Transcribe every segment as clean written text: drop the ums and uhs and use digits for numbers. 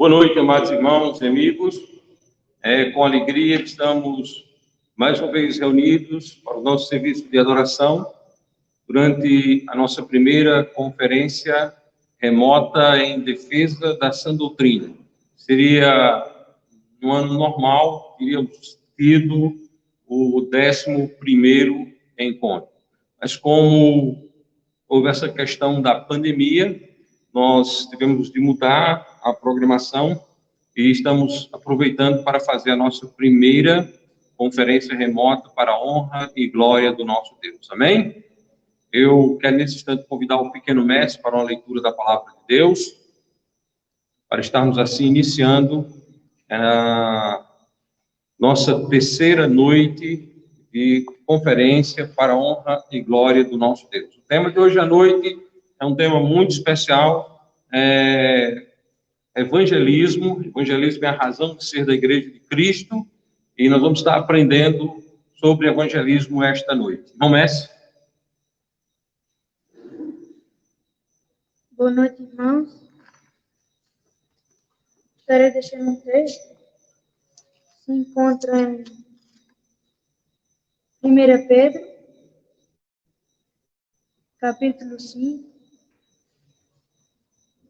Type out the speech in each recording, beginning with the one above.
Boa noite, amados irmãos e amigos. Com alegria que estamos mais uma vez reunidos para o nosso serviço de adoração durante a nossa primeira conferência remota em defesa da sã doutrina. Seria, no ano normal, teríamos tido o 11º encontro. Mas como houve essa questão da pandemia, nós tivemos de mudar a programação e estamos aproveitando para fazer a nossa primeira conferência remota para a honra e glória do nosso Deus. Amém? Eu quero nesse instante convidar o pequeno mestre para uma leitura da palavra de Deus, para estarmos assim iniciando a nossa terceira noite de conferência para a honra e glória do nosso Deus. O tema de hoje à noite é um tema muito especial, evangelismo. Evangelismo é a razão de ser da Igreja de Cristo, e nós vamos estar aprendendo sobre evangelismo esta noite. Irmão Messi? Boa noite, irmãos. Estarei deixando um texto. Se encontra em 1 Pedro, capítulo 5,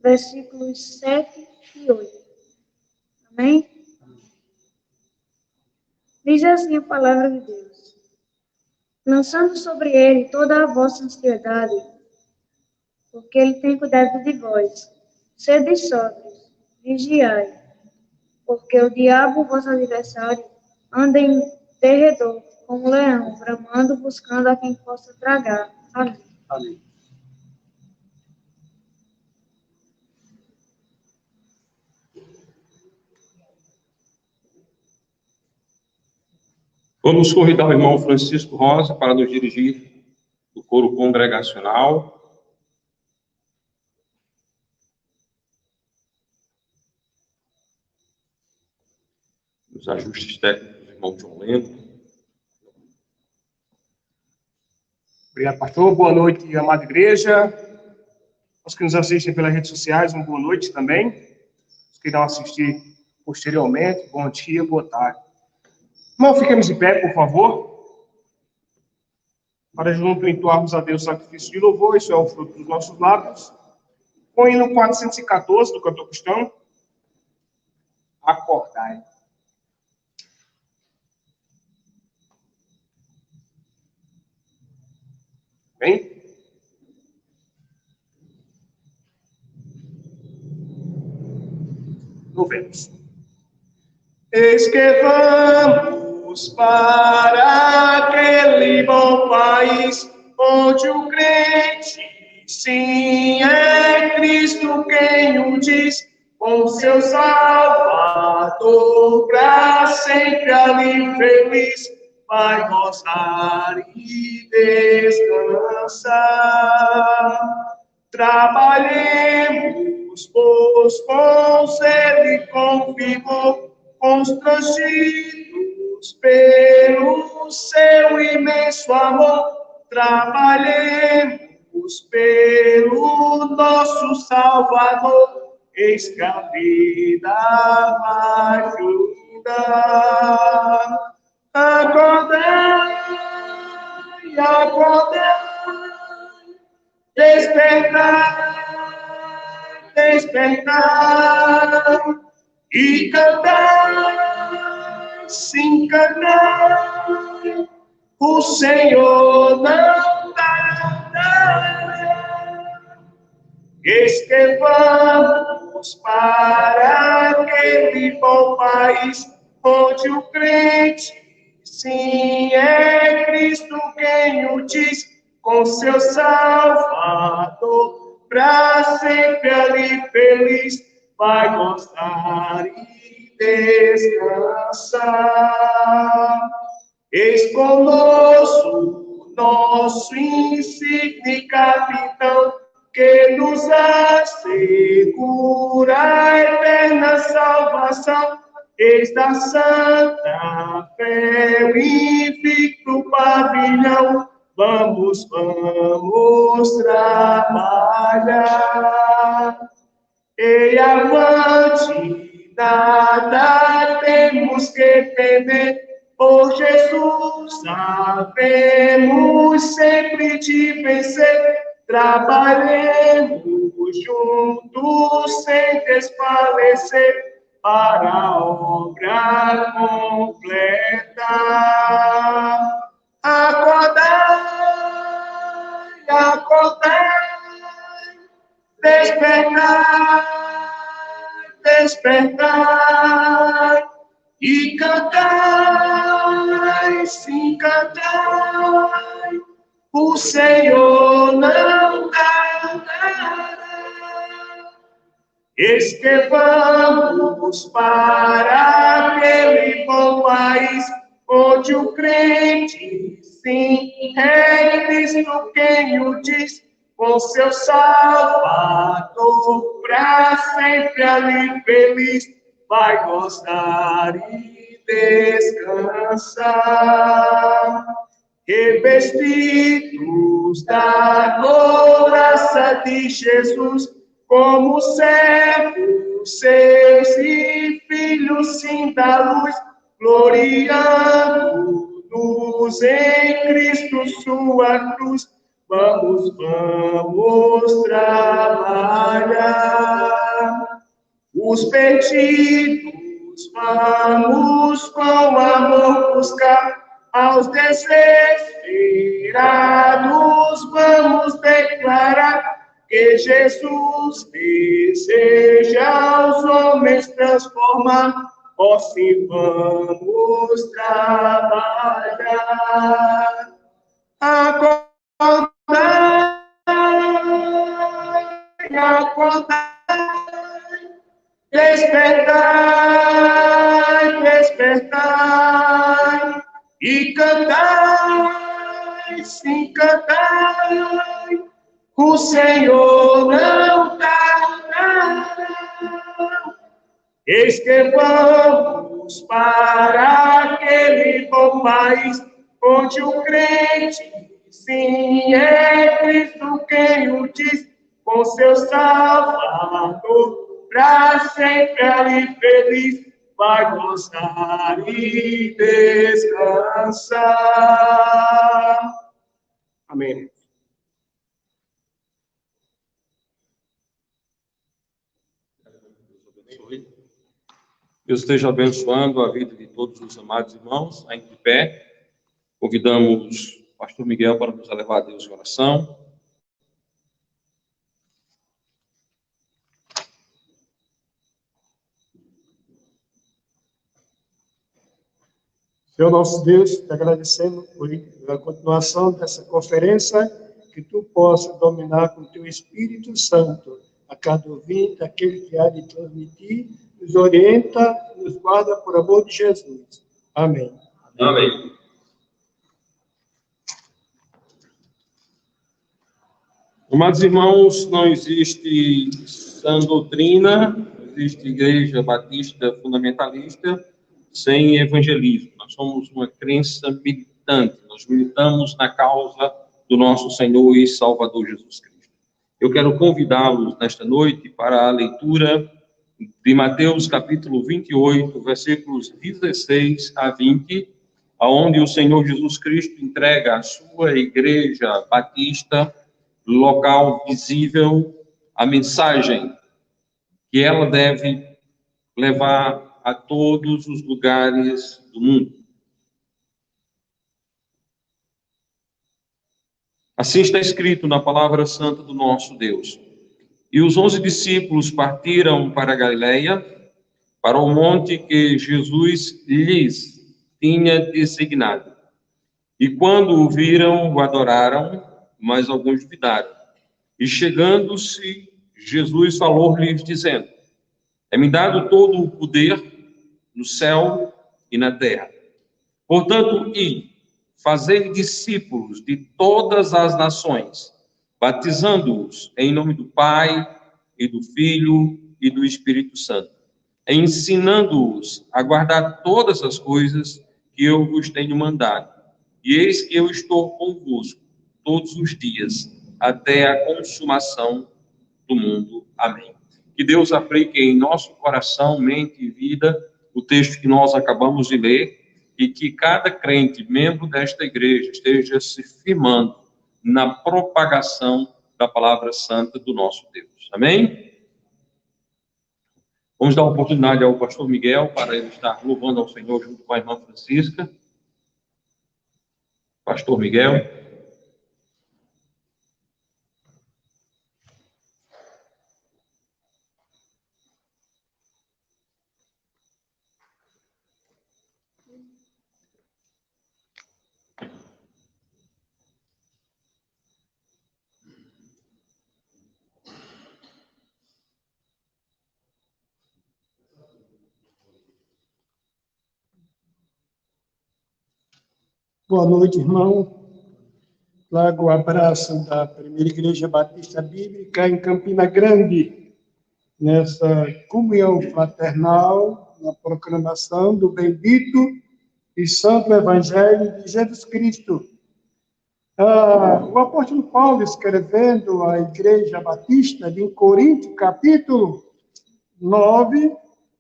versículos 7 e 8. Amém? Diz assim a palavra de Deus: lançando sobre ele toda a vossa ansiedade, porque ele tem cuidado de vós. Sede sóbrios, vigiai, porque o diabo, vosso adversário, anda em derredor, como um leão, bramando, buscando a quem possa tragar. Amém. Amém. Vamos convidar o irmão Francisco Rosa para nos dirigir do coro congregacional. Os ajustes técnicos do irmão João Lendo. Obrigado, pastor. Boa noite, amada igreja. Os que nos assistem pelas redes sociais, uma boa noite também. Os que irão assistir posteriormente, bom dia, boa tarde. Irmão, fiquemos em pé, por favor, para junto entoarmos a Deus o sacrifício de louvor. Isso é o fruto dos nossos lábios. Com o hino 414 do cantor cristão, Acordai. Bem? Louvemos. Eis que vamos para aquele bom país, onde o crente, sim, é Cristo quem o diz, com seu Salvador, pra sempre ali feliz, vai gozar e descansar. Trabalhemos, pois, com sede e com vigor, constrangidos pelo seu imenso amor. Trabalhemos pelo nosso Salvador, eis que a vida vai findar. Acordai, acordai, despertai, despertai, e cantai, sim, cantai, o Senhor não tardará. Eis que vamos para aquele bom país, onde o crente, sim, é Cristo quem o diz, com seu Salvador, para sempre ali feliz, vai gostar e descansar. Eis conosco nosso insigne capitão, que nos assegura a eterna salvação. Eis da santa fé o invicto pavilhão. Vamos trabalhar. E avante, nada temos que temer, por Jesus sabemos sempre te vencer. Trabalhemos juntos sem desfalecer, para a obra completa. Acordai, acordai, despertai, despertai, e cantai, sim, cantai, o Senhor não tardará. Eis que vamos para aquele bom país, onde o crente, sim, é Cristo quem o diz, com seu Salvador, para sempre ali feliz, vai gozar e descansar. Revestidos da graça de Jesus, como servos seus e filhos, sim, da luz, gloriando-nos em Cristo, sua cruz. Vamos trabalhar. Os perdidos vamos com amor buscar, aos desesperados vamos declarar que Jesus deseja os homens transformar. Ó, sim, vamos trabalhar. Acordai, acordai, despertai, despertai, e cantai, sim, cantai, o Senhor não tardará. Eis que vamos para aquele bom país, onde o crente, sim, é Cristo quem o diz, com seu Salvador, para sempre ali feliz, vai gozar e descansar. Amém. Deus esteja abençoando a vida de todos os amados irmãos, ainda de pé. Convidamos o pastor Miguel para nos levar a Deus em oração. Senhor nosso Deus, te agradecemos por a continuação dessa conferência, que tu possa dominar com teu Espírito Santo a cada ouvinte, aquele que há de transmitir, nos orienta, nos guarda por amor de Jesus. Amém. Amém. Amados irmãos, não existe sã doutrina, não existe igreja batista fundamentalista sem evangelismo. Nós somos uma crença militante, nós militamos na causa do nosso Senhor e Salvador Jesus Cristo. Eu quero convidá-los nesta noite para a leitura de Mateus capítulo 28, versículos 16 a 20, onde o Senhor Jesus Cristo entrega a sua igreja batista, local visível, a mensagem que ela deve levar a todos os lugares do mundo. Assim está escrito na palavra santa do nosso Deus. E os 11 discípulos partiram para a Galileia, para o monte que Jesus lhes tinha designado. E quando o viram, o adoraram, mas alguns duvidaram. E chegando-se, Jesus falou-lhes, dizendo: é-me dado todo o poder no céu e na terra. Portanto, fazei discípulos de todas as nações, batizando-os em nome do Pai, e do Filho, e do Espírito Santo, ensinando-os a guardar todas as coisas que eu vos tenho mandado. E eis que eu estou convosco todos os dias, até a consumação do mundo. Amém. Que Deus aplique em nosso coração, mente e vida o texto que nós acabamos de ler, e que cada crente, membro desta igreja, esteja se firmando na propagação da palavra santa do nosso Deus. Amém? Vamos dar oportunidade ao pastor Miguel para ele estar louvando ao Senhor junto com a irmã Francisca. Pastor Miguel. Boa noite, irmão. Trago o abraço da Primeira Igreja Batista Bíblica em Campina Grande, nessa comunhão fraternal, na proclamação do bendito e santo Evangelho de Jesus Cristo. O apóstolo Paulo, escrevendo à Igreja Batista de Corinto, capítulo 9,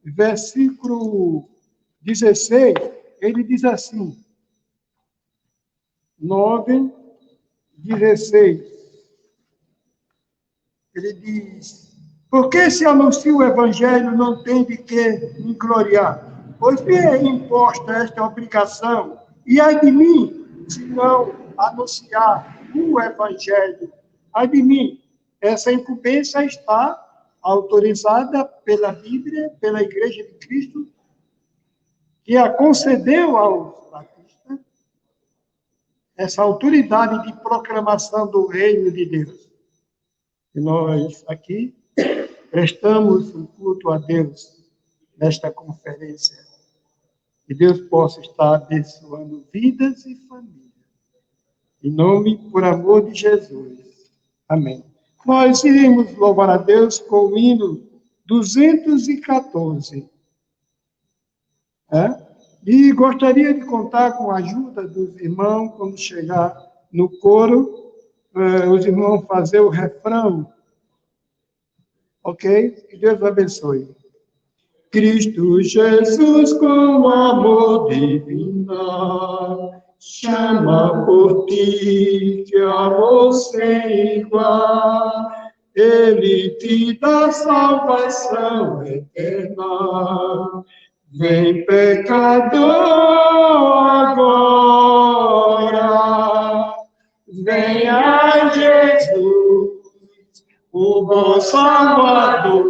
versículo 16, ele diz assim, 9, 16. Ele diz: porque se anuncio o evangelho, não tem de que me gloriar, pois me é imposta esta obrigação, e ai de mim, se não anunciar o evangelho. Ai de mim, essa incumbência está autorizada pela Bíblia, pela Igreja de Cristo, que a concedeu aos batistas, essa autoridade de proclamação do reino de Deus. E nós aqui prestamos um culto a Deus nesta conferência. Que Deus possa estar abençoando vidas e famílias. Em nome, por amor de Jesus. Amém. Nós iremos louvar a Deus com o hino 214. E gostaria de contar com a ajuda dos irmãos, quando chegar no coro, os irmãos fazer o refrão. Ok? Que Deus abençoe. Cristo Jesus, com amor divino, chama por ti, que amor sem igual. Ele te dá salvação eterna. Vem, pecador, agora, vem a Jesus, o bom Salvador.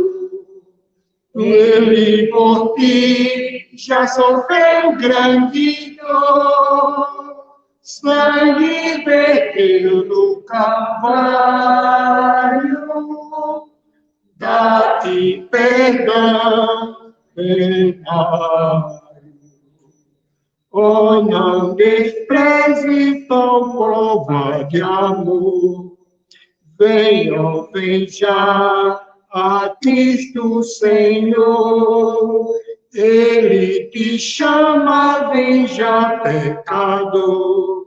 Ele por ti já sofreu grande dor, sangue verteu no Calvário, dá-te perdão. Oh, não despreze tão prova de amor. Venha, vem já a Cristo Senhor. Ele te chama, vem já, pecador.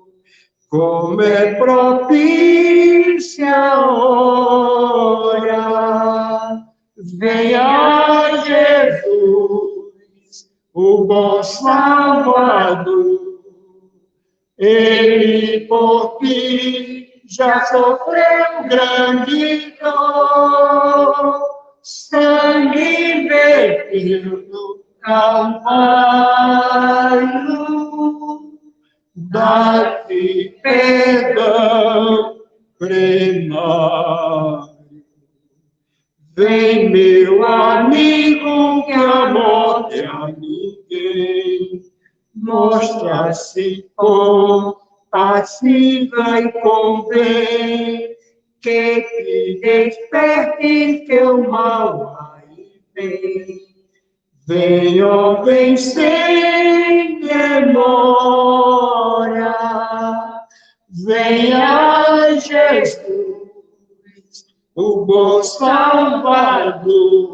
Como é propícia a hora. Venha Jesus, o bom Salvador. Ele por ti já sofreu grande dor, sangue verteu no Calvário, dá-te perdão plenário. Vem, meu amigo, que a morte a ninguém mostra-se com assim vai convém que te desperte teu mal aí vem. Venha, vem sem demora, venha Jesus, o bom Salvador.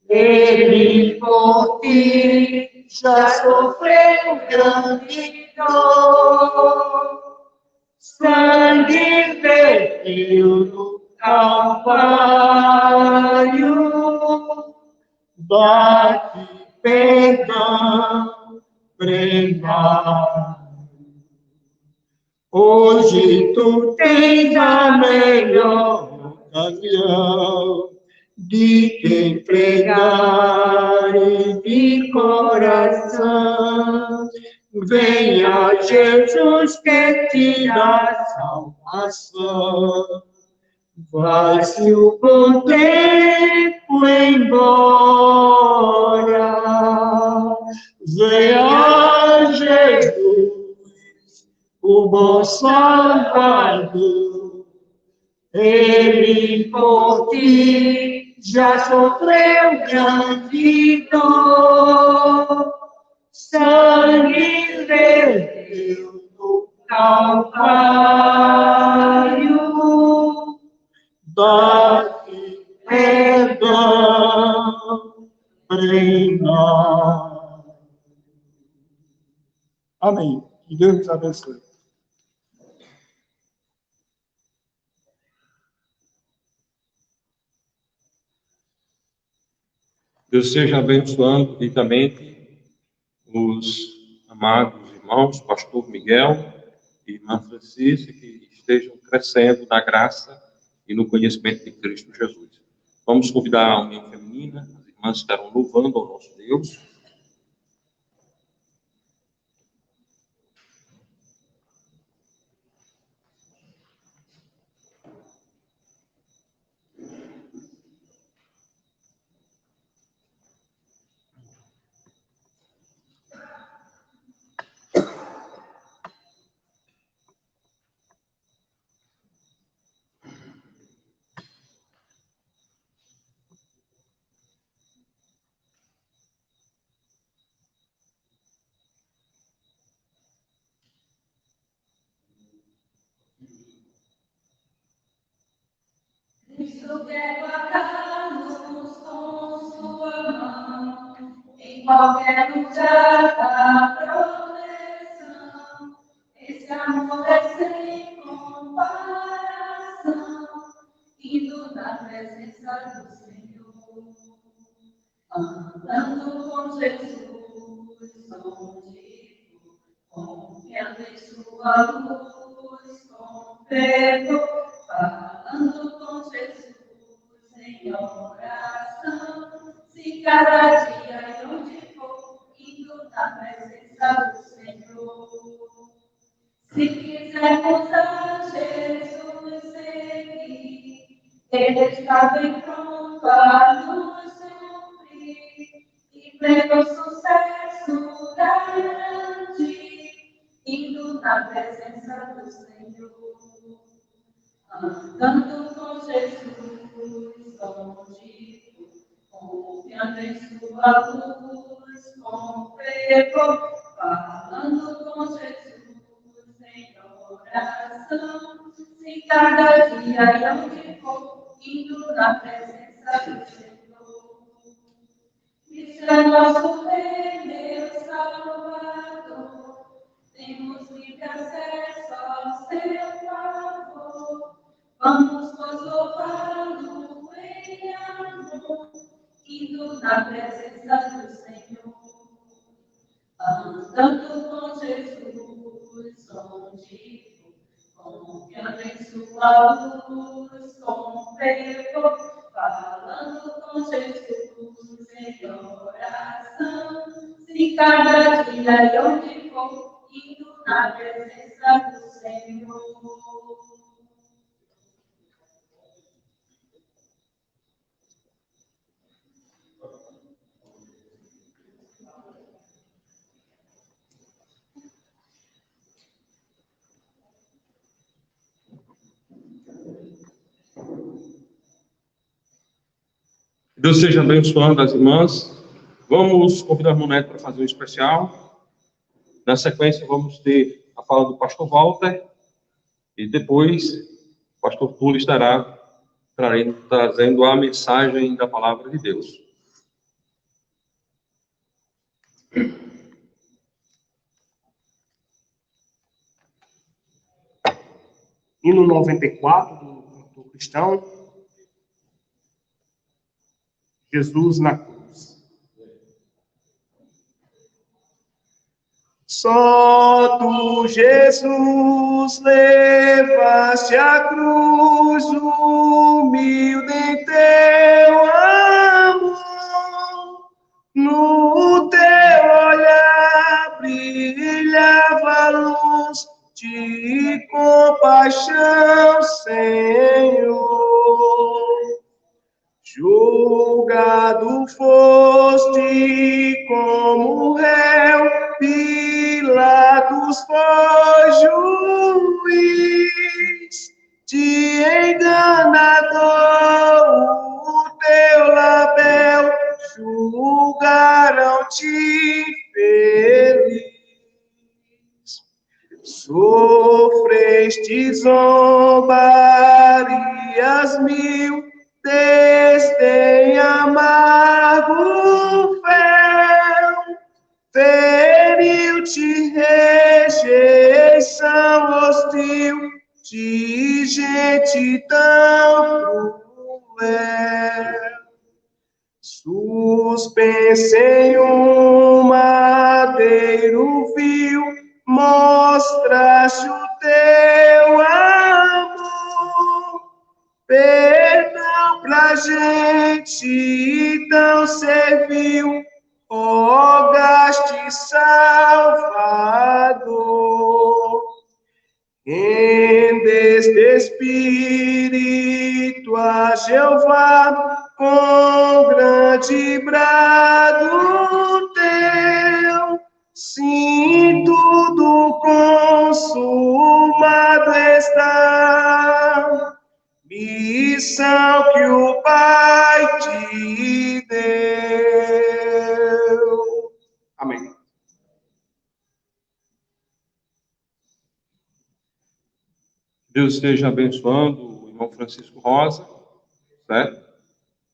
Ele por ti já sofreu grande dor, sangue verteu no Calvário, dá-te perdão, prenda. Hoje tu tens a melhor ocasião de te entregar de coração. Venha Jesus que te dá salvação. Vai-se o bom tempo embora. Venha Jesus, o bom Salvador. Ele por ti já sofreu grande dor, sangue verteu no Calvário, dá-te perdão, prenda. Amém. Que Deus nos abençoe. Deus esteja abençoando ricamente os amados irmãos, pastor Miguel e irmã Francisca, que estejam crescendo na graça e no conhecimento de Cristo Jesus. Vamos convidar a união feminina, as irmãs estarão louvando ao nosso Deus. Cristo quer guardar-nos com sua mão, em qualquer lugar da proteção. Esse amor é sem comparação, indo na presença do Senhor, andando com Jesus, onde confiando em sua luz, com fervor, falando com Jesus em oração, se cada dia e onde for, indo na presença do Senhor. Se quisermos a Jesus seguir, Ele está bem pronto a nos suprir, e pleno sucesso garantir, indo na presença do Senhor. Andando com Jesus, onde confiando em sua luz, com fervor, falando com Jesus em oração, se cada dia e onde for, indo na presença do Senhor. Isso é nosso Rei, meu Salvador, temos livre acesso ao seu favor. Vamos nos louvá-lo em amor, indo na presença do Senhor. Andando com Jesus, onde for, confiando em sua luz, com fervor, falando com Jesus em oração, se cada dia e onde for, indo na presença do Senhor. Deus seja abençoando as irmãs. Vamos convidar a Monete para fazer um especial. Na sequência, vamos ter a fala do pastor Walter. E depois, o pastor Túlio estará trazendo a mensagem da palavra de Deus. Hino 94 do cristão. Jesus na cruz. Só tu, Jesus, levaste a cruz, humilde em teu amor. No teu olhar brilhava a luz de compaixão, Senhor. Julgado foste como réu, Pilatos foi juiz, de enganador o teu label julgaram-te feliz. Sofreste zombarias mil, desdém amargo fel, feriu-te rejeição hostil, de gente tão cruel. Suspenso em um madeiro vil, mostraste o teu amor, perdão pra gente tão servil, rogaste Salvador. Rendeste espírito a Jeová, com grande brado teu, sim, tudo consumado está, missão que o Pai te deu. Amém. Deus esteja abençoando o irmão Francisco Rosa, certo?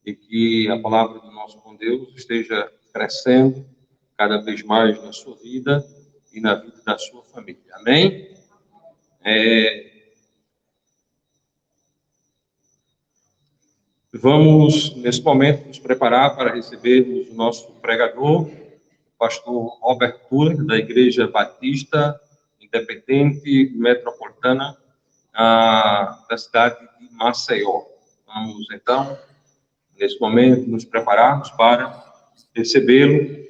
E que a palavra do nosso bom Deus esteja crescendo cada vez mais na sua vida e na vida da sua família. Amém? Vamos, nesse momento, nos preparar para recebermos o nosso pregador, o pastor Robert Túlio, da Igreja Batista Independente Metropolitana da cidade de Maceió. Vamos, então, nesse momento, nos prepararmos para recebê-lo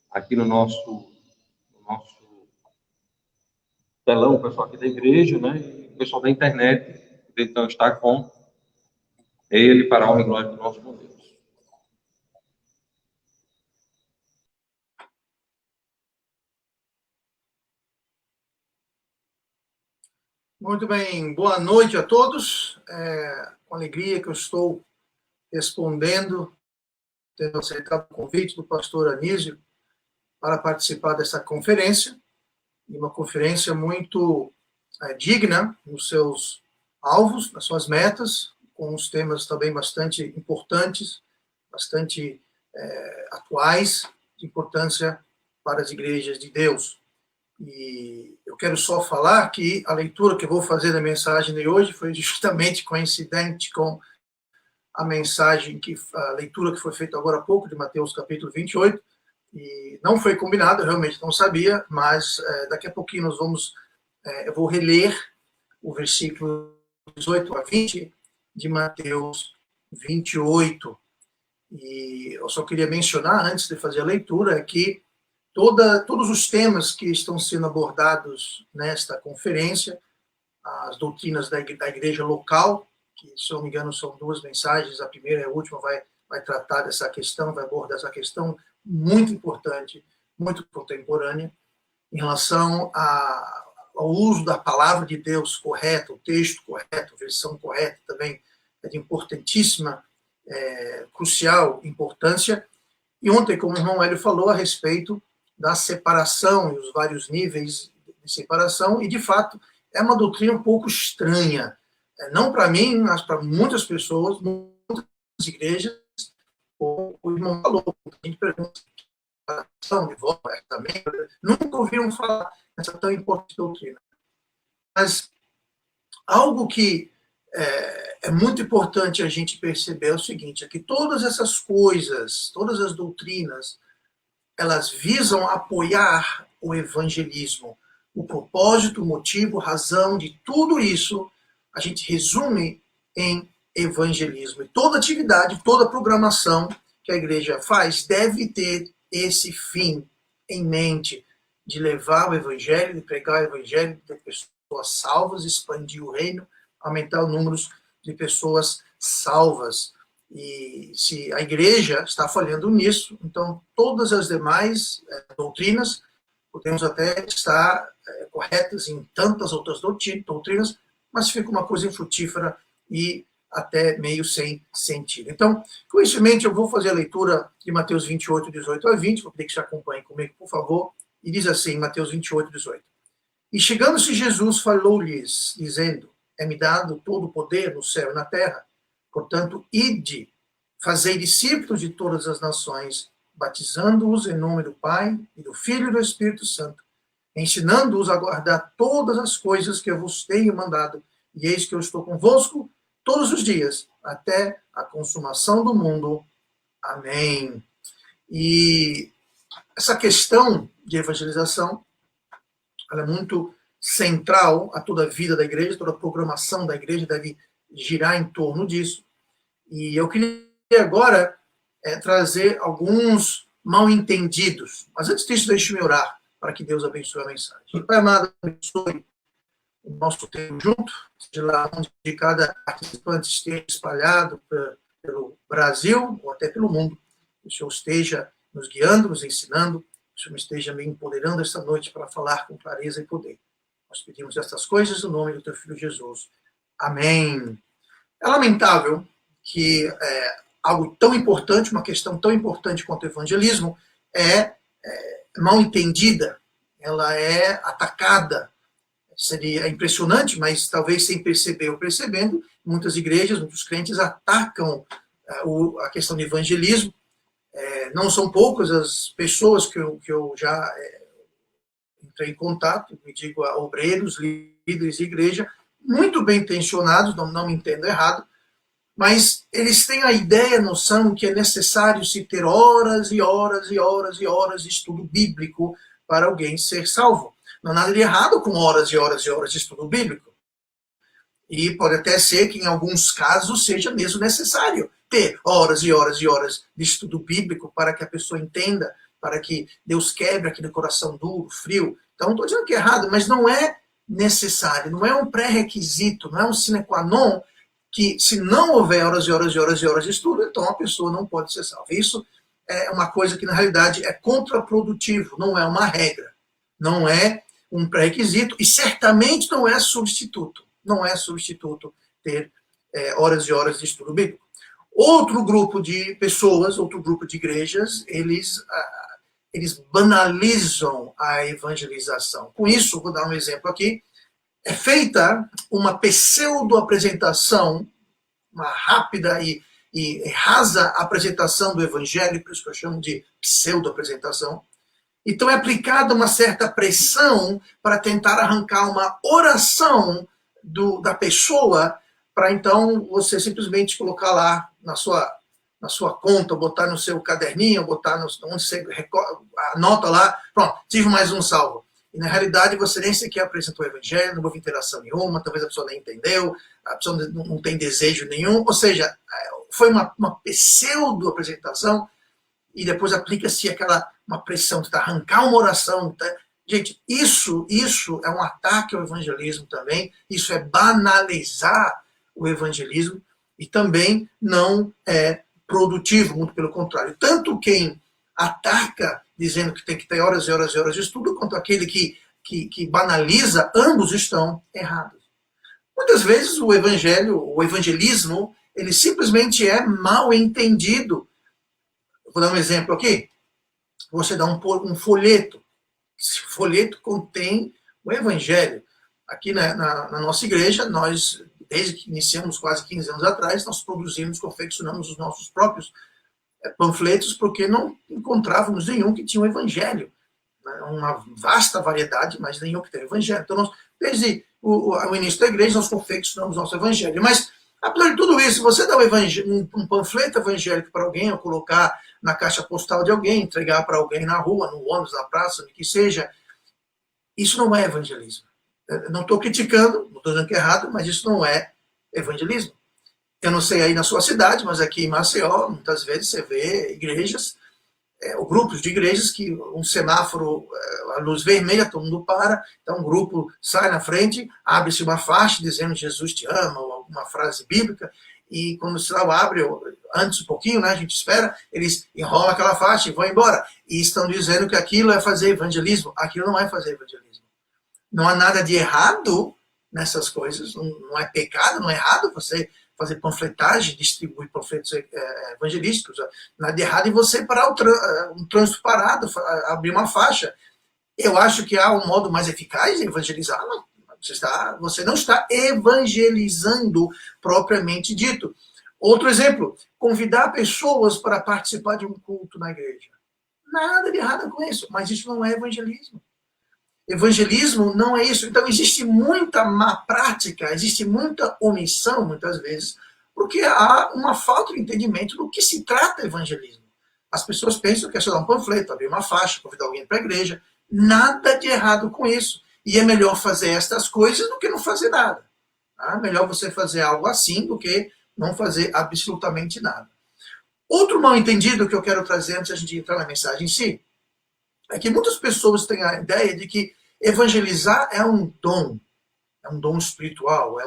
aqui no nosso telão, o pessoal aqui da igreja, né? E o pessoal da internet, então está com ele para a honra e glória do nosso bom Deus. Muito bem, boa noite a todos. Com alegria que eu estou respondendo, tendo aceitado o convite do pastor Anísio para participar dessa conferência, e uma conferência muito digna nos seus alvos, nas suas metas, com uns temas também bastante importantes, bastante atuais, de importância para as igrejas de Deus. E eu quero só falar que a leitura que eu vou fazer da mensagem de hoje foi justamente coincidente com a leitura que foi feita agora há pouco, de Mateus capítulo 28, e não foi combinado, eu realmente não sabia, mas daqui a pouquinho eu vou reler o versículo 18 a 20 de Mateus 28. E eu só queria mencionar, antes de fazer a leitura, que todos os temas que estão sendo abordados nesta conferência, as doutrinas da igreja local, que, se eu não me engano, são 2 mensagens, a primeira e a última vai tratar dessa questão, vai abordar essa questão muito importante, muito contemporânea, em relação ao uso da palavra de Deus correta, o texto correto, a versão correta também é de importantíssima crucial importância. E ontem, como o irmão Hélio falou, a respeito da separação e os vários níveis de separação, e de fato é uma doutrina um pouco estranha. Não para mim, mas para muitas pessoas, muitas igrejas, o irmão falou, a gente pergunta de volta, também, nunca ouviram falar nessa tão importante doutrina. Mas algo que é muito importante a gente perceber é o seguinte, é que todas essas coisas, todas as doutrinas, elas visam apoiar o evangelismo. O propósito, o motivo, razão de tudo isso, a gente resume em evangelismo. E toda atividade, toda programação que a igreja faz deve ter esse fim em mente, de levar o evangelho, de pregar o evangelho, de ter pessoas salvas, expandir o reino, aumentar o número de pessoas salvas. E se a igreja está falhando nisso, então todas as demais doutrinas podemos até estar corretas em tantas outras doutrinas, mas fica uma coisa infrutífera e até meio sem sentido. Então, com isso em mente, eu vou fazer a leitura de Mateus 28, 18 a 20, vou pedir que você acompanhe comigo, por favor, e diz assim, Mateus 28, 18. E chegando-se Jesus, falou-lhes, dizendo, é-me dado todo o poder no céu e na terra, portanto, ide, fazei discípulos de todas as nações, batizando-os em nome do Pai, e do Filho e do Espírito Santo, ensinando-os a guardar todas as coisas que eu vos tenho mandado, e eis que eu estou convosco todos os dias, até a consumação do mundo. Amém. E essa questão de evangelização, ela é muito central a toda a vida da igreja, toda a programação da igreja deve girar em torno disso. E eu queria agora trazer alguns mal-entendidos. Mas antes disso, deixe-me orar para que Deus abençoe a mensagem. Pai amado, abençoe o nosso tempo junto, seja lá onde cada participante esteja espalhado pelo Brasil ou até pelo mundo. Que o Senhor esteja nos guiando, nos ensinando, que o Senhor esteja me empoderando esta noite para falar com clareza e poder. Nós pedimos estas coisas no nome do teu Filho Jesus. Amém. É lamentável que algo tão importante, uma questão tão importante quanto o evangelismo, é mal entendida, ela é atacada. Seria impressionante, mas talvez sem perceber ou percebendo, muitas igrejas, muitos crentes atacam a questão do evangelismo. Não são poucas as pessoas que eu já entrei em contato, me digo a obreiros, líderes de igreja, muito bem intencionados, não me entendo errado, mas eles têm a ideia, a noção que é necessário se ter horas e horas e horas e horas de estudo bíblico para alguém ser salvo. Não há nada de errado com horas e horas e horas de estudo bíblico. E pode até ser que em alguns casos seja mesmo necessário ter horas e horas e horas de estudo bíblico para que a pessoa entenda, para que Deus quebre aquele coração duro, frio. Então, não estou dizendo que é errado, mas não é necessário, não é um pré-requisito, não é um sine qua non, que se não houver horas e horas e horas e horas de estudo, então a pessoa não pode ser salva. Isso é uma coisa que, na realidade, é contraprodutivo, não é uma regra, não é um pré-requisito e certamente não é substituto. Não é substituto ter horas e horas de estudo bíblico. Outro grupo de pessoas, outro grupo de igrejas, eles banalizam a evangelização. Com isso, vou dar um exemplo aqui, é feita uma pseudo-apresentação, uma rápida e rasa apresentação do evangelho, por isso que eu chamo de pseudo-apresentação. Então é aplicada uma certa pressão para tentar arrancar uma oração da pessoa, para então você simplesmente colocar lá na sua conta, botar no seu caderninho, botar onde você anota lá, pronto, tive mais um salvo. E na realidade você nem sequer apresentou o evangelho, não houve interação nenhuma, talvez a pessoa nem entendeu, a pessoa não tem desejo nenhum, ou seja, foi uma pseudo-apresentação e depois aplica-se uma pressão de arrancar uma oração. Tá? Gente, isso é um ataque ao evangelismo também, isso é banalizar o evangelismo e também não é produtivo, muito pelo contrário. Tanto quem ataca, dizendo que tem que ter horas e horas e horas de estudo, quanto aquele que banaliza, ambos estão errados. Muitas vezes o evangelismo, ele simplesmente é mal entendido. Vou dar um exemplo aqui. Você dá um folheto. Esse folheto contém o Evangelho. Aqui na nossa igreja, nós, desde que iniciamos quase 15 anos atrás, nós produzimos, confeccionamos os nossos próprios panfletos, porque não encontrávamos nenhum que tinha o Evangelho. Uma vasta variedade, mas nenhum que tem o Evangelho. Então, nós, desde o início da igreja, nós confeccionamos nosso Evangelho. Mas, apesar de tudo isso, você dá um panfleto evangélico para alguém, ou colocar na caixa postal de alguém, entregar para alguém na rua, no ônibus, na praça, onde que seja, isso não é evangelismo. Eu não estou criticando, não estou dizendo que é errado, mas isso não é evangelismo. Eu não sei aí na sua cidade, mas aqui em Maceió, muitas vezes você vê igrejas, ou grupos de igrejas que um semáforo, a luz vermelha, todo mundo para, então um grupo sai na frente, abre-se uma faixa dizendo Jesus te ama, ou alguma frase bíblica, e quando o sinal abre, antes um pouquinho, né, a gente espera, eles enrolam aquela faixa e vão embora. E estão dizendo que aquilo é fazer evangelismo. Aquilo não é fazer evangelismo. Não há nada de errado nessas coisas, não é pecado, não é errado você fazer panfletagem, distribuir panfletos evangelísticos. Nada de errado em você parar um trânsito parado, abrir uma faixa. Eu acho que há um modo mais eficaz de evangelizar. Não. Você não está evangelizando propriamente dito. Outro exemplo, convidar pessoas para participar de um culto na igreja. Nada de errado com isso, mas isso não é evangelismo. Evangelismo não é isso. Então, existe muita má prática, existe muita omissão, muitas vezes, porque há uma falta de entendimento do que se trata evangelismo. As pessoas pensam que é só dar um panfleto, abrir uma faixa, convidar alguém para a igreja. Nada de errado com isso. E é melhor fazer estas coisas do que não fazer nada. Tá? Melhor você fazer algo assim do que não fazer absolutamente nada. Outro mal entendido que eu quero trazer antes de a gente entrar na mensagem em si, é que muitas pessoas têm a ideia de que evangelizar é um dom espiritual.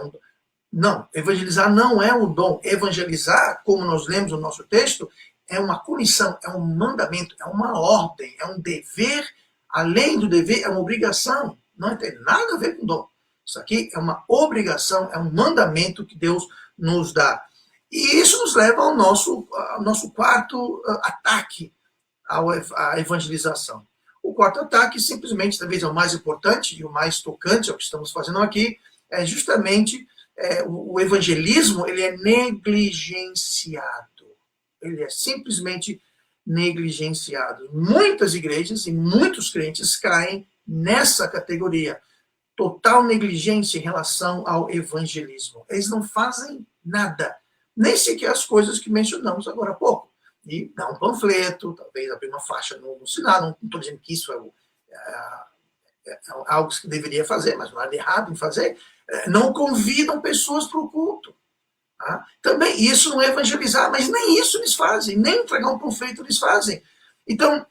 Não, evangelizar não é um dom. Evangelizar, como nós lemos no nosso texto, é uma comissão, é um mandamento, é uma ordem, é um dever, além do dever, é uma obrigação. Não tem nada a ver com dom. Isso aqui é uma obrigação, é um mandamento que Deus nos dá. E isso nos leva ao nosso quarto ataque à evangelização. O quarto ataque, simplesmente, talvez é o mais importante e o mais tocante, é o que estamos fazendo aqui, é justamente o evangelismo, ele é negligenciado. Ele é simplesmente negligenciado. Muitas igrejas e muitos crentes caem nessa categoria. Total negligência em relação ao evangelismo. Eles não fazem nada, nem sequer as coisas que mencionamos agora há pouco. E dar um panfleto, talvez abrir uma faixa no sinal, não estou dizendo que isso é algo que deveria fazer, mas não há de errado em fazer. Não convidam pessoas para o culto. Tá? Também, isso não é evangelizar, mas nem isso eles fazem, nem entregar um panfleto eles fazem. Então,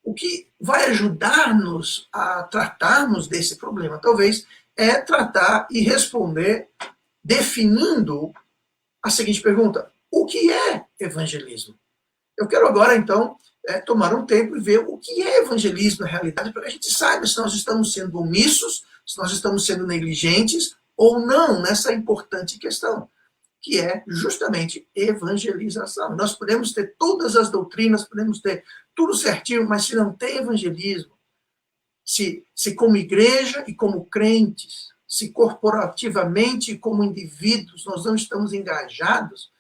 o que vai ajudar-nos a tratarmos desse problema, talvez, é tratar e responder definindo a seguinte pergunta: o que é evangelismo? Eu quero agora, então, tomar um tempo e ver o que é evangelismo na realidade, para que a gente saiba se nós estamos sendo omissos, se nós estamos sendo negligentes ou não nessa importante questão, que é justamente evangelização. Nós podemos ter todas as doutrinas, podemos ter tudo certinho, mas se não tem evangelismo, se como igreja e como crentes, se corporativamente e como indivíduos nós não estamos engajados,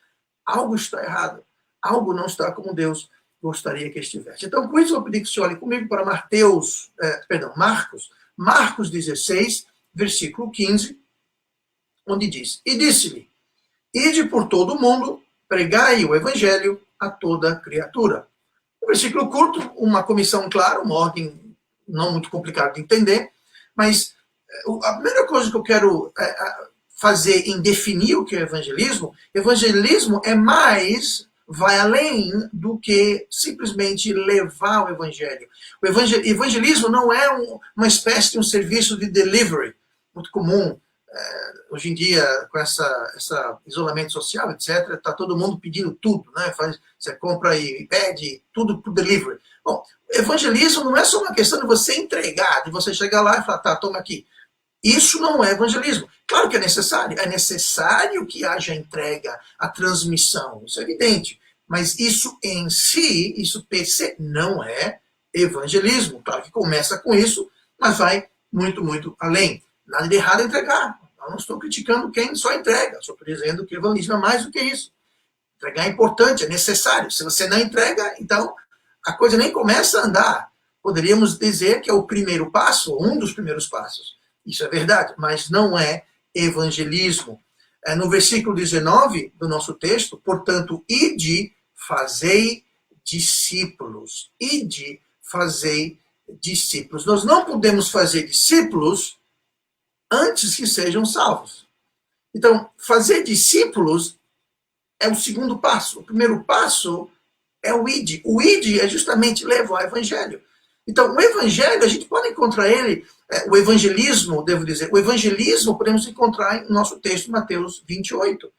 algo está errado, algo não está como Deus gostaria que estivesse. Então, por isso eu pedi que você olhe comigo para Marcos 16, versículo 15, onde diz: e disse-lhe, ide por todo o mundo, pregai o evangelho a toda criatura. Um versículo curto, uma comissão clara, uma ordem não muito complicada de entender, mas a primeira coisa que eu quero fazer em definir o que é evangelismo é mais, vai além do que simplesmente levar o evangelho. O evangelismo não é uma espécie de um serviço de delivery, muito comum. Hoje em dia, com esse isolamento social, etc., está todo mundo pedindo tudo, né? Você compra e pede tudo por delivery. Bom, evangelismo não é só uma questão de você entregar, de você chegar lá e falar, tá, toma aqui. Isso não é evangelismo. Claro que é necessário que haja entrega, a transmissão, isso é evidente. Mas isso em si, isso per se, não é evangelismo. Claro que começa com isso, mas vai muito, muito além. Nada de errado em entregar. Eu não estou criticando quem só entrega, só estou dizendo que evangelismo é mais do que isso. Entregar é importante, é necessário. Se você não entrega, então a coisa nem começa a andar. Poderíamos dizer que é o primeiro passo, um dos primeiros passos. Isso é verdade, mas não é evangelismo. No versículo 19 do nosso texto, portanto, ide, fazei discípulos. Ide, fazei discípulos. Nós não podemos fazer discípulos antes que sejam salvos. Então, fazer discípulos é o segundo passo. O primeiro passo é o id. O id é justamente levar o evangelho. Então, o evangelho, a gente pode encontrar ele, o evangelismo, devo dizer, o evangelismo podemos encontrar no nosso texto, Mateus 28.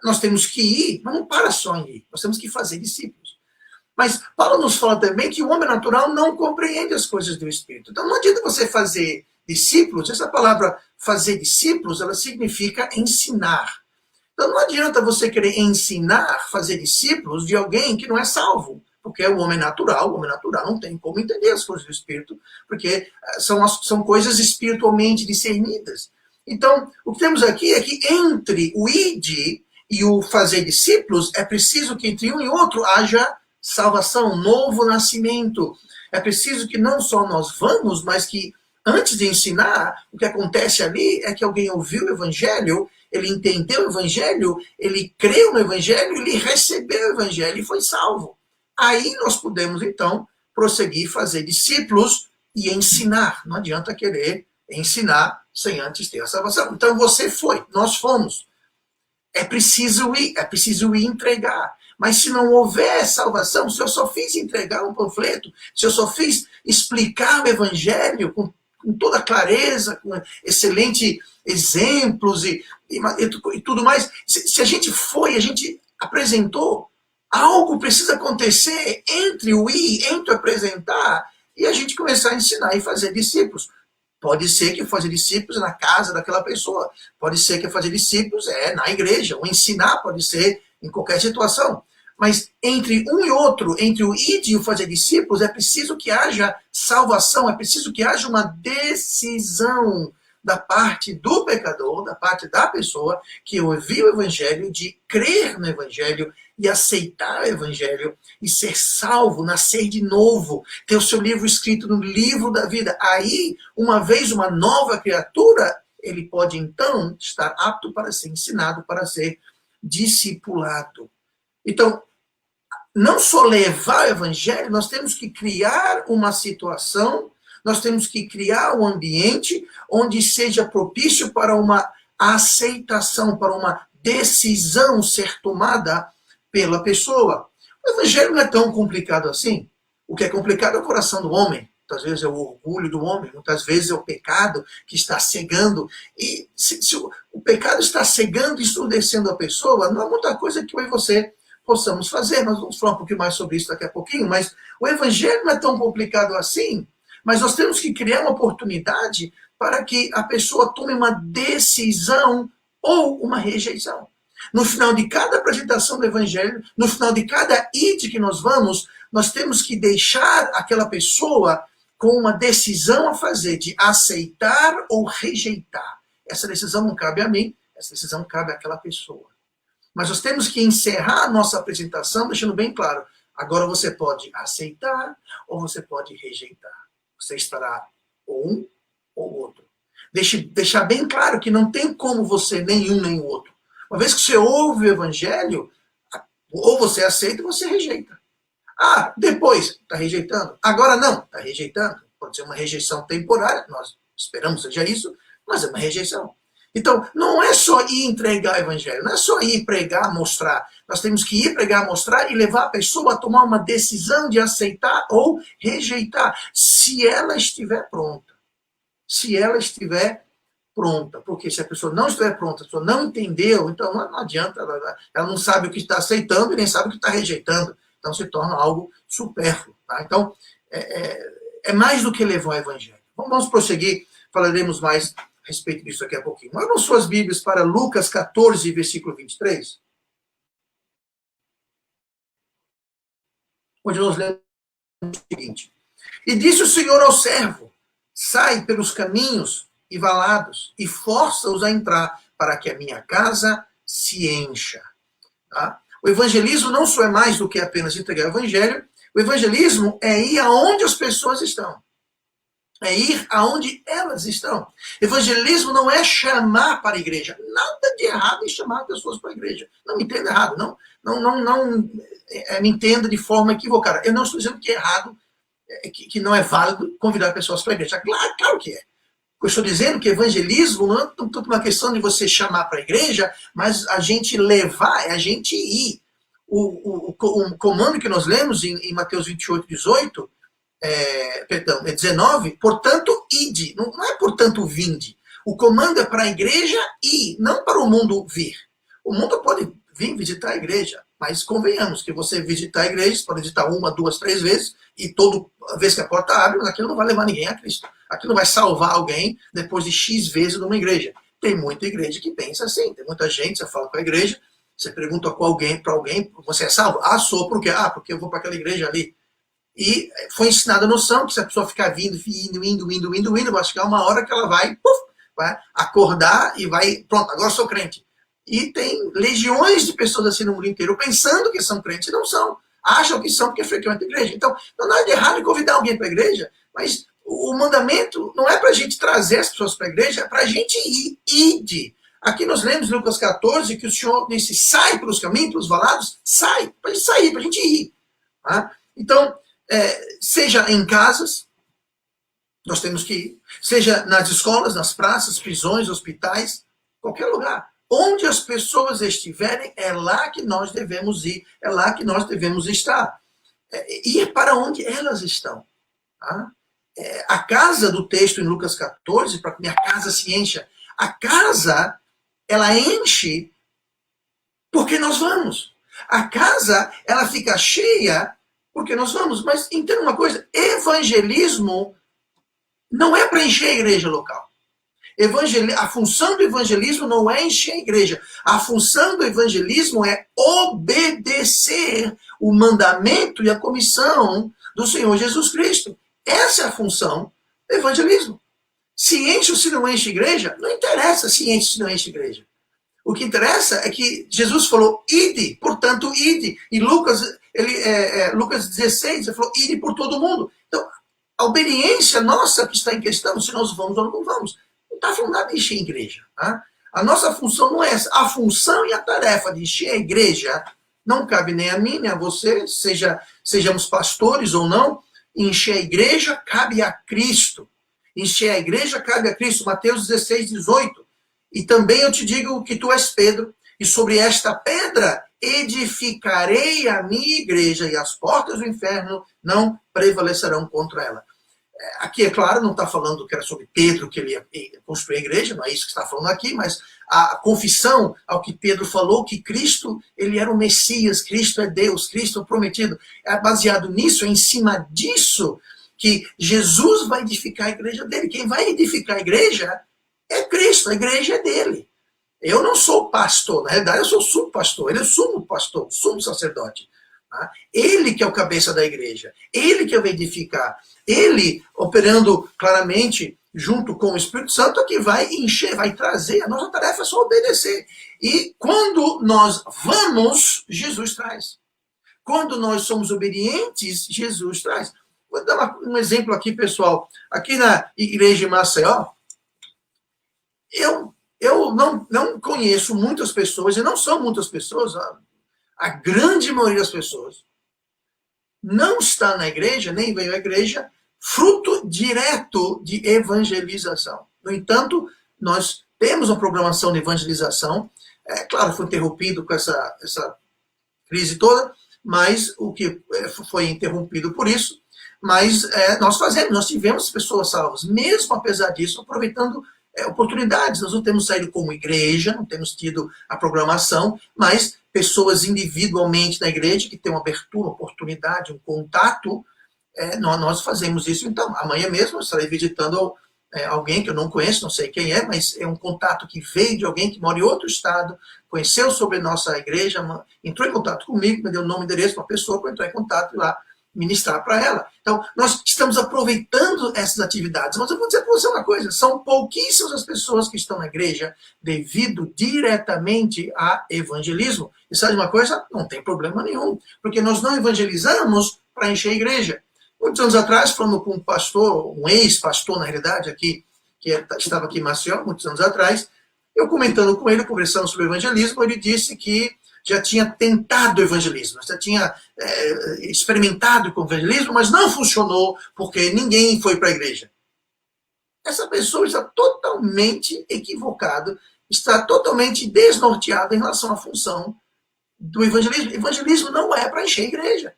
Nós temos que ir, mas não para só em ir, nós temos que fazer discípulos. Mas Paulo nos fala também que o homem natural não compreende as coisas do Espírito. Então, não adianta você fazer discípulos, essa palavra fazer discípulos, ela significa ensinar. Então, não adianta você querer ensinar, fazer discípulos de alguém que não é salvo. Porque é o homem natural não tem como entender as coisas do Espírito, porque são coisas espiritualmente discernidas. Então, o que temos aqui é que entre o id e o fazer discípulos, é preciso que entre um e outro haja salvação, novo nascimento. É preciso que não só nós vamos, mas que antes de ensinar, o que acontece ali é que alguém ouviu o Evangelho, ele entendeu o Evangelho, ele creu no Evangelho, ele recebeu o Evangelho e foi salvo. Aí nós podemos, então, prosseguir, fazer discípulos e ensinar. Não adianta querer ensinar sem antes ter a salvação. Então você foi, nós fomos. É preciso ir entregar. Mas se não houver salvação, se eu só fiz entregar um panfleto, se eu só fiz explicar o Evangelho com toda clareza, com excelentes exemplos e tudo mais, se a gente foi, a gente apresentou, algo precisa acontecer entre o ir, entre o apresentar, e a gente começar a ensinar e fazer discípulos. Pode ser que fazer discípulos é na casa daquela pessoa. Pode ser que fazer discípulos é na igreja. O ensinar pode ser em qualquer situação. Mas entre um e outro, entre o id e o fazer discípulos, é preciso que haja salvação, é preciso que haja uma decisão da parte do pecador, da parte da pessoa que ouviu o Evangelho, de crer no Evangelho e aceitar o Evangelho e ser salvo, nascer de novo, ter o seu livro escrito no livro da vida. Aí, uma vez uma nova criatura, ele pode então estar apto para ser ensinado, para ser discipulado. Então, não só levar o Evangelho, nós temos que criar uma situação, nós temos que criar um ambiente onde seja propício para uma aceitação, para uma decisão ser tomada pela pessoa. O Evangelho não é tão complicado assim. O que é complicado é o coração do homem. Muitas vezes é o orgulho do homem, muitas vezes é o pecado que está cegando. E se o pecado está cegando e ensurdecendo a pessoa, não há muita coisa que eu e você possamos fazer. Nós vamos falar um pouquinho mais sobre isso daqui a pouquinho, mas o Evangelho não é tão complicado assim. Mas nós temos que criar uma oportunidade para que a pessoa tome uma decisão ou uma rejeição. No final de cada apresentação do Evangelho, no final de cada id que nós vamos, nós temos que deixar aquela pessoa com uma decisão a fazer de aceitar ou rejeitar. Essa decisão não cabe a mim, essa decisão cabe àquela pessoa. Mas nós temos que encerrar a nossa apresentação deixando bem claro, agora você pode aceitar ou você pode rejeitar. Você estará ou um ou outro. Deixar bem claro que não tem como você nenhum nem o outro. Uma vez que você ouve o Evangelho, ou você aceita ou você rejeita. Ah, depois está rejeitando. Agora não, está rejeitando. Pode ser uma rejeição temporária, nós esperamos que seja isso, mas é uma rejeição. Então, não é só ir entregar o Evangelho, não é só ir pregar, mostrar. Nós temos que ir pregar, mostrar e levar a pessoa a tomar uma decisão de aceitar ou rejeitar, se ela estiver pronta. Se ela estiver pronta. Porque se a pessoa não estiver pronta, a pessoa não entendeu, então não adianta, ela não sabe o que está aceitando e nem sabe o que está rejeitando. Então se torna algo supérfluo. Tá? Então, é mais do que levar o Evangelho. Vamos prosseguir, falaremos mais a respeito disso daqui a pouquinho. Abram suas Bíblias para Lucas 14, versículo 23. Onde nós lemos o seguinte: e disse o Senhor ao servo: sai pelos caminhos e valados e força-os a entrar, para que a minha casa se encha. Tá? O evangelismo não só é mais do que apenas entregar o evangelho. O evangelismo é ir aonde as pessoas estão. É ir aonde elas estão. Evangelismo não é chamar para a igreja. Nada de errado em chamar pessoas para a igreja. Não me entenda errado. Não me entenda de forma equivocada. Eu não estou dizendo que é errado, que não é válido convidar pessoas para a igreja. Claro que é. Eu estou dizendo que evangelismo não é tanto uma questão de você chamar para a igreja, mas a gente levar, é a gente ir. O comando que nós lemos em Mateus 28, 18, 19, portanto, ide. Não é portanto, vinde. O comando é para a igreja ir, não para o mundo vir. O mundo pode vir visitar a igreja, mas convenhamos que você visitar a igreja, você pode visitar 1, 2, 3 vezes, e toda vez que a porta abre, aquilo não vai levar ninguém a Cristo. Aquilo não vai salvar alguém depois de X vezes numa igreja. Tem muita igreja que pensa assim, tem muita gente, você fala com a igreja, você pergunta para alguém, você é salvo? Ah, sou, por quê? Ah, porque eu vou para aquela igreja ali. E foi ensinada a noção que se a pessoa ficar indo, vai chegar uma hora que ela vai acordar e vai, pronto, agora sou crente. E tem legiões de pessoas assim no mundo inteiro pensando que são crentes e não são. Acham que são porque frequentam a igreja. Então, não há nada de errado em convidar alguém para a igreja, mas o mandamento não é para a gente trazer as pessoas para a igreja, é para a gente ir. Ide. Aqui nós lemos em Lucas 14 que o Senhor disse: sai pelos caminhos, pelos valados, sai, para a gente sair, para a gente ir. Tá? Então, seja em casas, nós temos que ir, seja nas escolas, nas praças, prisões, hospitais, qualquer lugar. Onde as pessoas estiverem, é lá que nós devemos ir, é lá que nós devemos estar. Ir para onde elas estão. Tá? A casa do texto em Lucas 14, para que minha casa se encha, a casa, ela enche porque nós vamos. A casa, ela fica cheia porque nós vamos. Mas entenda uma coisa, evangelismo não é para encher a igreja local. A função do evangelismo não é encher a igreja. A função do evangelismo é obedecer o mandamento e a comissão do Senhor Jesus Cristo. Essa é a função do evangelismo. Se enche ou se não enche a igreja, não interessa se enche ou se não enche a igreja. O que interessa é que Jesus falou, ide, portanto, ide. E Lucas 16, ele falou, ide por todo mundo. Então, a obediência nossa que está em questão, se nós vamos ou não vamos. Não está falando nada de encher a igreja. Tá? A nossa função não é essa. A função e a tarefa de encher a igreja não cabe nem a mim, nem a você, sejamos pastores ou não. Encher a igreja cabe a Cristo. Encher a igreja cabe a Cristo. Mateus 16, 18. E também eu te digo que tu és Pedro, e sobre esta pedra edificarei a minha igreja, e as portas do inferno não prevalecerão contra ela. Aqui, é claro, não está falando que era sobre Pedro que ele ia construir a igreja, não é isso que está falando aqui, mas a confissão ao que Pedro falou, que Cristo, ele era o Messias, Cristo é Deus, Cristo é o prometido. É baseado nisso, é em cima disso que Jesus vai edificar a igreja dele. Quem vai edificar a igreja é Cristo, a igreja é dele. Eu não sou pastor, na realidade eu sou subpastor, ele é sumo pastor, sumo sacerdote. Tá? Ele que é o cabeça da igreja, ele que vai edificar, ele operando claramente junto com o Espírito Santo é que vai encher, vai trazer, a nossa tarefa é só obedecer. E quando nós vamos, Jesus traz. Quando nós somos obedientes, Jesus traz. Vou dar um exemplo aqui, pessoal. Aqui na igreja de Maceió, eu não conheço muitas pessoas, e não são muitas pessoas, a grande maioria das pessoas não está na igreja, nem veio à igreja, fruto direto de evangelização. No entanto, nós temos uma programação de evangelização, claro, foi interrompido com essa crise toda, mas o que foi interrompido por isso, mas nós tivemos pessoas salvas, mesmo apesar disso, aproveitando oportunidades. Nós não temos saído como igreja, não temos tido a programação, mas pessoas individualmente na igreja que têm uma abertura, uma oportunidade, um contato, nós fazemos isso. Então, amanhã mesmo eu estarei visitando alguém que eu não conheço, não sei quem é, mas é um contato que veio de alguém que mora em outro estado, conheceu sobre nossa igreja, entrou em contato comigo, me deu o nome e endereço de uma pessoa para entrar em contato e lá ministrar para ela. Então, nós estamos aproveitando essas atividades. Mas eu vou dizer para você uma coisa, são pouquíssimas as pessoas que estão na igreja devido diretamente a evangelismo. E sabe uma coisa? Não tem problema nenhum, porque nós não evangelizamos para encher a igreja. Muitos anos atrás, falando com um pastor, um ex-pastor, na realidade, aqui, que estava aqui em Maceió, muitos anos atrás, eu comentando com ele, conversando sobre evangelismo, ele disse que já tinha tentado evangelismo, já tinha experimentado com evangelismo, mas não funcionou porque ninguém foi para a igreja. Essa pessoa está totalmente equivocada, está totalmente desnorteada em relação à função do evangelismo. Evangelismo não é para encher a igreja.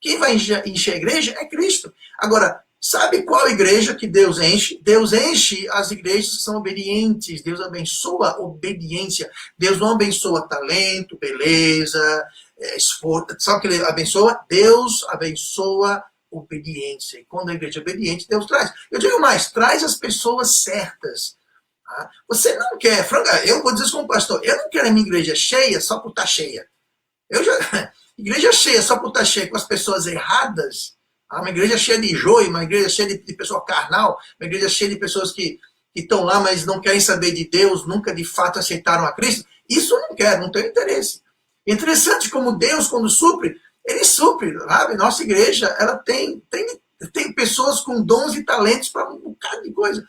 Quem vai encher a igreja é Cristo. Agora, sabe qual igreja que Deus enche? Deus enche as igrejas que são obedientes. Deus abençoa a obediência. Deus não abençoa talento, beleza, esforço. Sabe o que ele abençoa? Deus abençoa obediência. E quando a igreja é obediente, Deus traz. Eu digo mais, traz as pessoas certas. Tá? Você não quer, eu vou dizer isso como pastor, eu não quero a minha igreja cheia só por estar cheia. Igreja cheia só por estar cheia com as pessoas erradas, uma igreja cheia de joio, uma igreja cheia de pessoa carnal, uma igreja cheia de pessoas que estão lá, mas não querem saber de Deus, nunca de fato aceitaram a Cristo, isso eu não quero, não tenho interesse. É interessante como Deus, quando supre, ele supre, sabe? Nossa igreja, ela tem pessoas com dons e talentos para um bocado de coisa.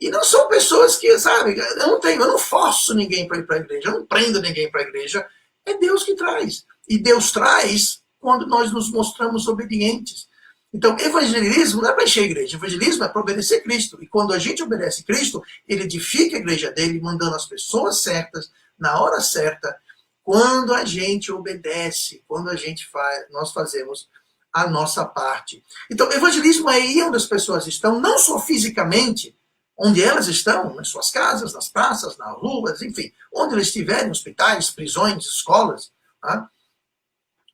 E não são pessoas que, sabe, eu não forço ninguém para ir para a igreja, eu não prendo ninguém para a igreja, é Deus que traz. E Deus traz quando nós nos mostramos obedientes. Então, evangelismo não é para encher a igreja. Evangelismo é para obedecer Cristo. E quando a gente obedece Cristo, ele edifica a igreja dele, mandando as pessoas certas, na hora certa, quando a gente obedece, quando a gente faz, nós fazemos a nossa parte. Então, evangelismo é aí onde as pessoas estão, não só fisicamente, onde elas estão, nas suas casas, nas praças, nas ruas, enfim, onde elas estiverem, hospitais, prisões, escolas, tá?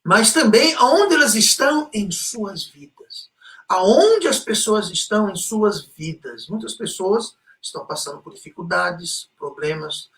Mas também aonde elas estão em suas vidas. Aonde as pessoas estão em suas vidas. Muitas pessoas estão passando por dificuldades, problemas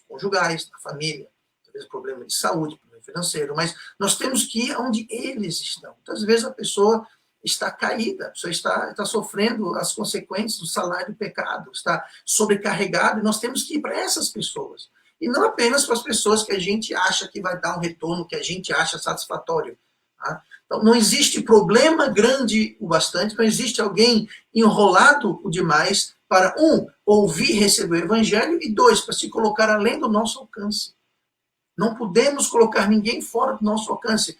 conjugais, na família, talvez problema de saúde, problema financeiro, mas nós temos que ir aonde eles estão. Muitas vezes a pessoa está caída, a pessoa está sofrendo as consequências do salário do pecado, está sobrecarregada, e nós temos que ir para essas pessoas. E não apenas para as pessoas que a gente acha que vai dar um retorno, que a gente acha satisfatório. Tá? Então, não existe problema grande o bastante, não existe alguém enrolado o demais para, ouvir e receber o evangelho, e 2, para se colocar além do nosso alcance. Não podemos colocar ninguém fora do nosso alcance.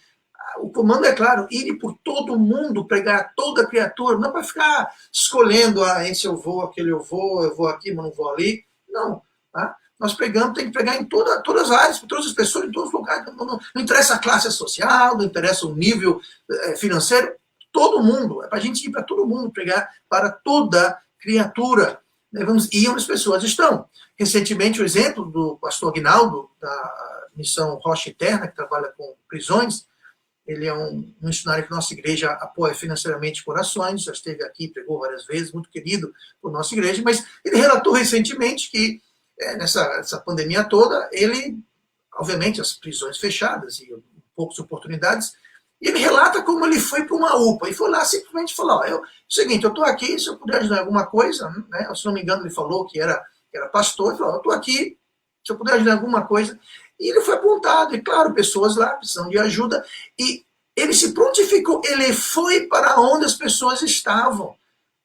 O comando é claro, ir por todo mundo, pregar a toda criatura, não para ficar escolhendo, esse eu vou, aquele eu vou aqui, mas não vou ali. Não, tá? Nós pregamos, tem que pregar em todas as áreas, para todas as pessoas, em todos os lugares. Não interessa a classe social, não interessa o nível financeiro, todo mundo. É para a gente ir para todo mundo, pregar para toda criatura. Vamos ir onde as pessoas estão. Recentemente, o exemplo do pastor Aguinaldo, da Missão Rocha Eterna, que trabalha com prisões, ele é um missionário que nossa igreja apoia financeiramente corações, já esteve aqui, pregou várias vezes, muito querido por nossa igreja, mas ele relatou recentemente que nessa pandemia toda, ele, obviamente, as prisões fechadas e poucas oportunidades, e ele relata como ele foi para uma UPA, e foi lá simplesmente falou, seguinte, eu estou aqui, se eu puder ajudar em alguma coisa, né, se não me engano ele falou que era pastor, ele falou, eu estou aqui, se eu puder ajudar em alguma coisa, e ele foi apontado, e claro, pessoas lá precisam de ajuda, e ele se prontificou, ele foi para onde as pessoas estavam.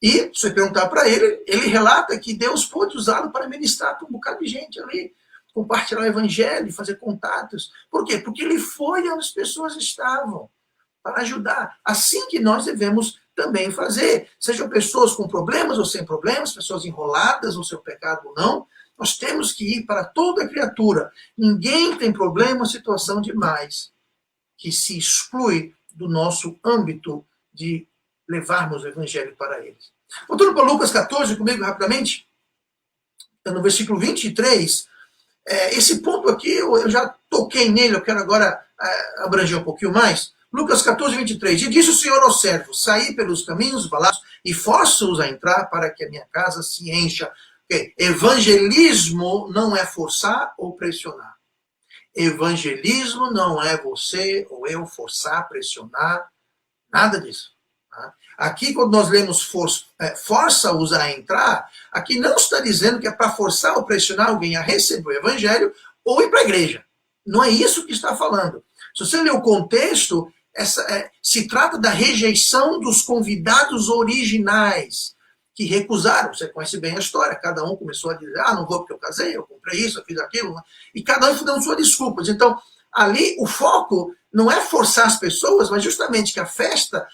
E, se você perguntar para ele, ele relata que Deus pôde usá-lo para ministrar para um bocado de gente ali, compartilhar o evangelho, fazer contatos. Por quê? Porque ele foi onde as pessoas estavam, para ajudar. Assim que nós devemos também fazer. Sejam pessoas com problemas ou sem problemas, pessoas enroladas no seu pecado ou não, nós temos que ir para toda criatura. Ninguém tem problema ou situação demais que se exclui do nosso âmbito de levarmos o evangelho para eles. Voltando para Lucas 14, comigo rapidamente, no versículo 23, esse ponto aqui, eu já toquei nele, eu quero agora abranger um pouquinho mais. Lucas 14, 23, e disse o Senhor ao servo, saí pelos caminhos, valados, e forço-os a entrar para que a minha casa se encha. Evangelismo não é forçar ou pressionar. Evangelismo não é você ou eu forçar, pressionar, nada disso. Tá? Aqui, quando nós lemos força-os a entrar, aqui não está dizendo que é para forçar ou pressionar alguém a receber o evangelho ou ir para a igreja. Não é isso que está falando. Se você ler o contexto, se trata da rejeição dos convidados originais, que recusaram. Você conhece bem a história. Cada um começou a dizer, não vou porque eu casei, eu comprei isso, eu fiz aquilo. E cada um dando suas desculpas. Então, ali, o foco não é forçar as pessoas, mas justamente que a festa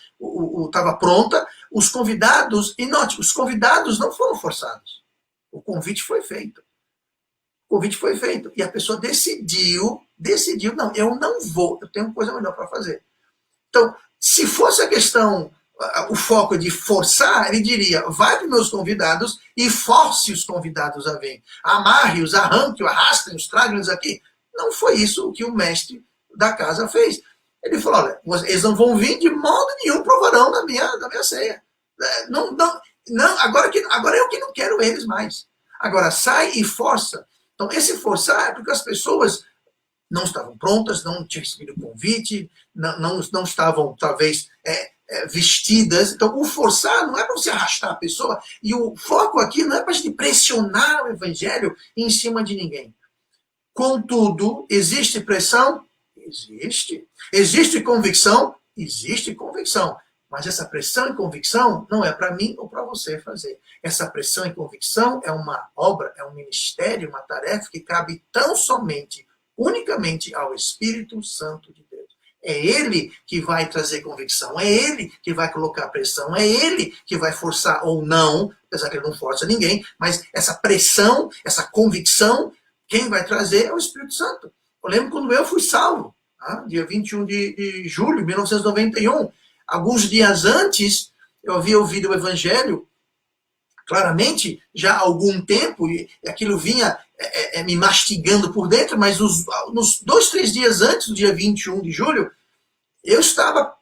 estava pronta, os convidados, e note, os convidados não foram forçados. O convite foi feito. O convite foi feito. E a pessoa decidiu, não, eu não vou, eu tenho coisa melhor para fazer. Então, se fosse a questão, o foco de forçar, ele diria, vai para os meus convidados e force os convidados a vir. Amarre-os, arranque-os, arrastem-os, tragam-os aqui. Não foi isso o que o mestre da casa fez. Ele falou, olha, eles não vão vir de modo nenhum, provarão da minha ceia. Não, agora eu que não quero eles mais. Agora, sai e força. Então, esse forçar é porque as pessoas não estavam prontas, não tinham recebido o convite, não estavam, talvez, vestidas. Então, o forçar não é para você arrastar a pessoa, e o foco aqui não é para a gente pressionar o evangelho em cima de ninguém. Contudo, existe pressão? Existe. Existe convicção? Existe convicção. Mas essa pressão e convicção não é para mim ou para você fazer. Essa pressão e convicção é uma obra, é um ministério, uma tarefa que cabe tão somente, unicamente ao Espírito Santo de Deus. É Ele que vai trazer convicção, é Ele que vai colocar pressão, é Ele que vai forçar ou não, apesar que Ele não força ninguém, mas essa pressão, essa convicção, quem vai trazer é o Espírito Santo. Eu lembro quando eu fui salvo, dia 21 de julho de 1991, alguns dias antes, eu havia ouvido o Evangelho, claramente, já há algum tempo, e aquilo vinha me mastigando por dentro, mas nos 2, 3 dias antes do dia 21 de julho, eu estava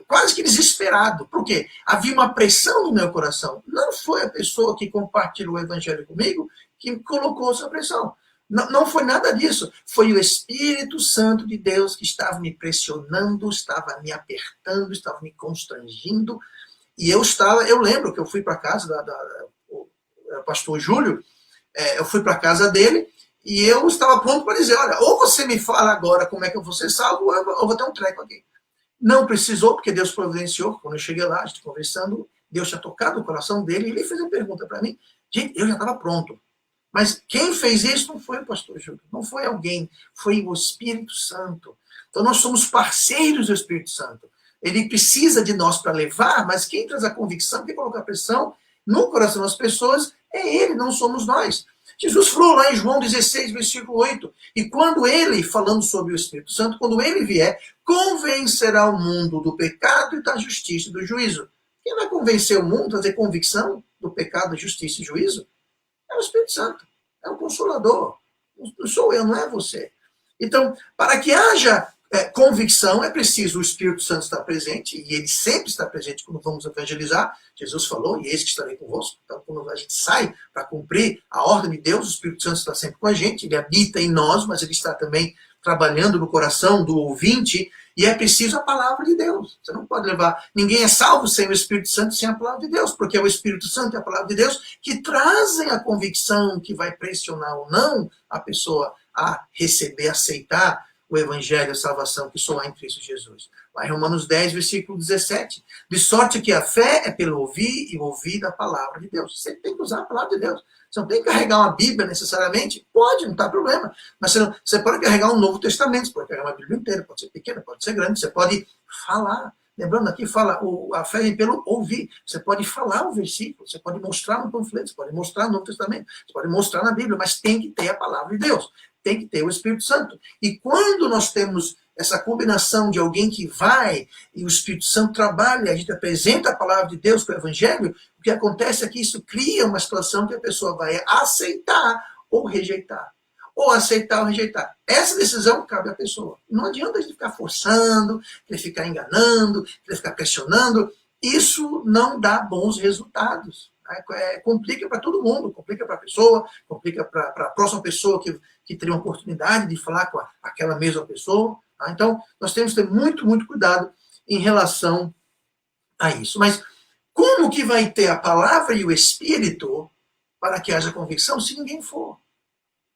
quase que desesperado. Por quê? Havia uma pressão no meu coração. Não foi a pessoa que compartilhou o Evangelho comigo que colocou essa pressão. Não foi nada disso. Foi o Espírito Santo de Deus que estava me pressionando, estava me apertando, estava me constrangindo. E eu lembro que eu fui para a casa do pastor Júlio, eu fui para a casa dele, e eu estava pronto para dizer, olha, ou você me fala agora como é que eu vou ser salvo, ou eu vou ter um treco aqui. Não precisou, porque Deus providenciou. Quando eu cheguei lá, a gente conversando, Deus tinha tocado o coração dele, e ele fez uma pergunta para mim. Gente, eu já estava pronto. Mas quem fez isso não foi o pastor Júlio, não foi alguém, foi o Espírito Santo. Então nós somos parceiros do Espírito Santo. Ele precisa de nós para levar, mas quem traz a convicção, quem coloca a pressão no coração das pessoas é Ele, não somos nós. Jesus falou lá em João 16, versículo 8, e quando Ele, falando sobre o Espírito Santo, quando Ele vier, convencerá o mundo do pecado e da justiça e do juízo. Quem vai convencer o mundo, trazer convicção do pecado, da justiça e juízo? É o Espírito Santo, é o Consolador. Não sou eu, não é você. Então, para que haja convicção, é preciso o Espírito Santo estar presente, e ele sempre está presente quando vamos evangelizar. Jesus falou, e eis que estarei convosco. Então, quando a gente sai para cumprir a ordem de Deus, o Espírito Santo está sempre com a gente, ele habita em nós, mas ele está também trabalhando no coração do ouvinte, e é preciso a palavra de Deus. Você não pode levar... Ninguém é salvo sem o Espírito Santo, sem a palavra de Deus, porque é o Espírito Santo e a palavra de Deus que trazem a convicção que vai pressionar ou não a pessoa a receber, aceitar o Evangelho, a salvação que só há em Cristo Jesus. Lá em Romanos 10, versículo 17. De sorte que a fé é pelo ouvir e ouvir da palavra de Deus. Você tem que usar a palavra de Deus. Você não tem que carregar uma Bíblia necessariamente. Pode, não tem problema. Mas você pode carregar um Novo Testamento, você pode carregar uma Bíblia inteira, pode ser pequena, pode ser grande, você pode falar. Lembrando aqui, a fé vem pelo ouvir. Você pode falar o versículo, você pode mostrar no panfleto, você pode mostrar no Novo Testamento, você pode mostrar na Bíblia, mas tem que ter a palavra de Deus. Tem que ter o Espírito Santo. E quando nós temos essa combinação de alguém que vai e o Espírito Santo trabalha, a gente apresenta a palavra de Deus com o Evangelho, o que acontece é que isso cria uma situação que a pessoa vai aceitar ou rejeitar. Ou aceitar ou rejeitar. Essa decisão cabe à pessoa. Não adianta a gente ficar forçando, querer ficar enganando, querer ficar pressionando. isso não dá bons resultados. Complica para todo mundo, complica para a pessoa, complica para a próxima pessoa que teria uma oportunidade de falar com aquela mesma pessoa. Tá? Então, nós temos que ter muito, muito cuidado em relação a isso. Mas como que vai ter a palavra e o Espírito para que haja convicção se ninguém for?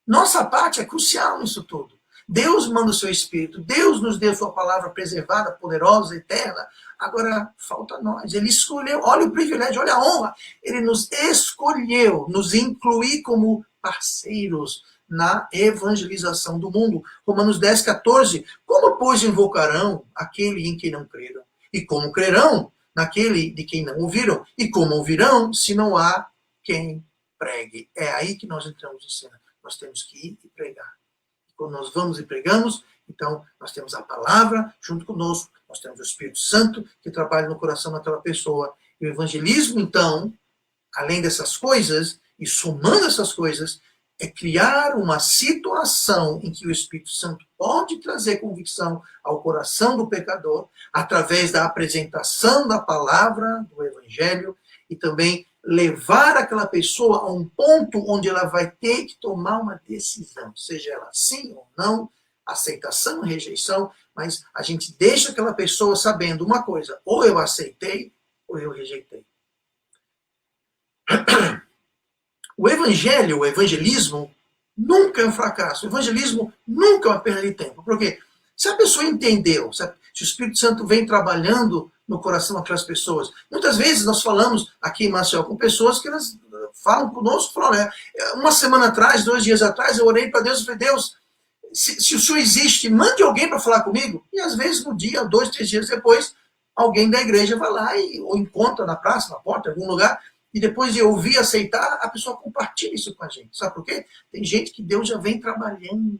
Nossa parte é crucial nisso tudo. Deus manda o seu Espírito, Deus nos deu a sua palavra preservada, poderosa, eterna. Agora, falta a nós. Ele escolheu, olha o privilégio, olha a honra. Ele nos escolheu, nos incluir como parceiros na evangelização do mundo. Romanos 10, 14. Como, pois, invocarão aquele em quem não creram? E como crerão naquele de quem não ouviram? E como ouvirão se não há quem pregue? É aí que nós entramos em cena. Nós temos que ir e pregar. Quando nós vamos e pregamos, então nós temos a palavra junto conosco, nós temos o Espírito Santo que trabalha no coração daquela pessoa. E o evangelismo, então, além dessas coisas, e somando essas coisas, é criar uma situação em que o Espírito Santo pode trazer convicção ao coração do pecador, através da apresentação da palavra, do evangelho, e também levar aquela pessoa a um ponto onde ela vai ter que tomar uma decisão, seja ela sim ou não, aceitação ou rejeição, mas a gente deixa aquela pessoa sabendo uma coisa, ou eu aceitei, ou eu rejeitei. O evangelho, o evangelismo, nunca é um fracasso. O evangelismo nunca é uma perda de tempo. Porque se a pessoa entendeu, se o Espírito Santo vem trabalhando no coração daquelas pessoas. Muitas vezes nós falamos aqui em Maceió com pessoas que elas falam conosco, falam, uma semana atrás, 2 dias atrás, eu orei para Deus e falei, Deus, se o Senhor existe, mande alguém para falar comigo. E às vezes no dia, 2, 3 dias depois, alguém da igreja vai lá ou encontra na praça, na porta, em algum lugar, e depois de ouvir, aceitar, a pessoa compartilha isso com a gente. Sabe por quê? Tem gente que Deus já vem trabalhando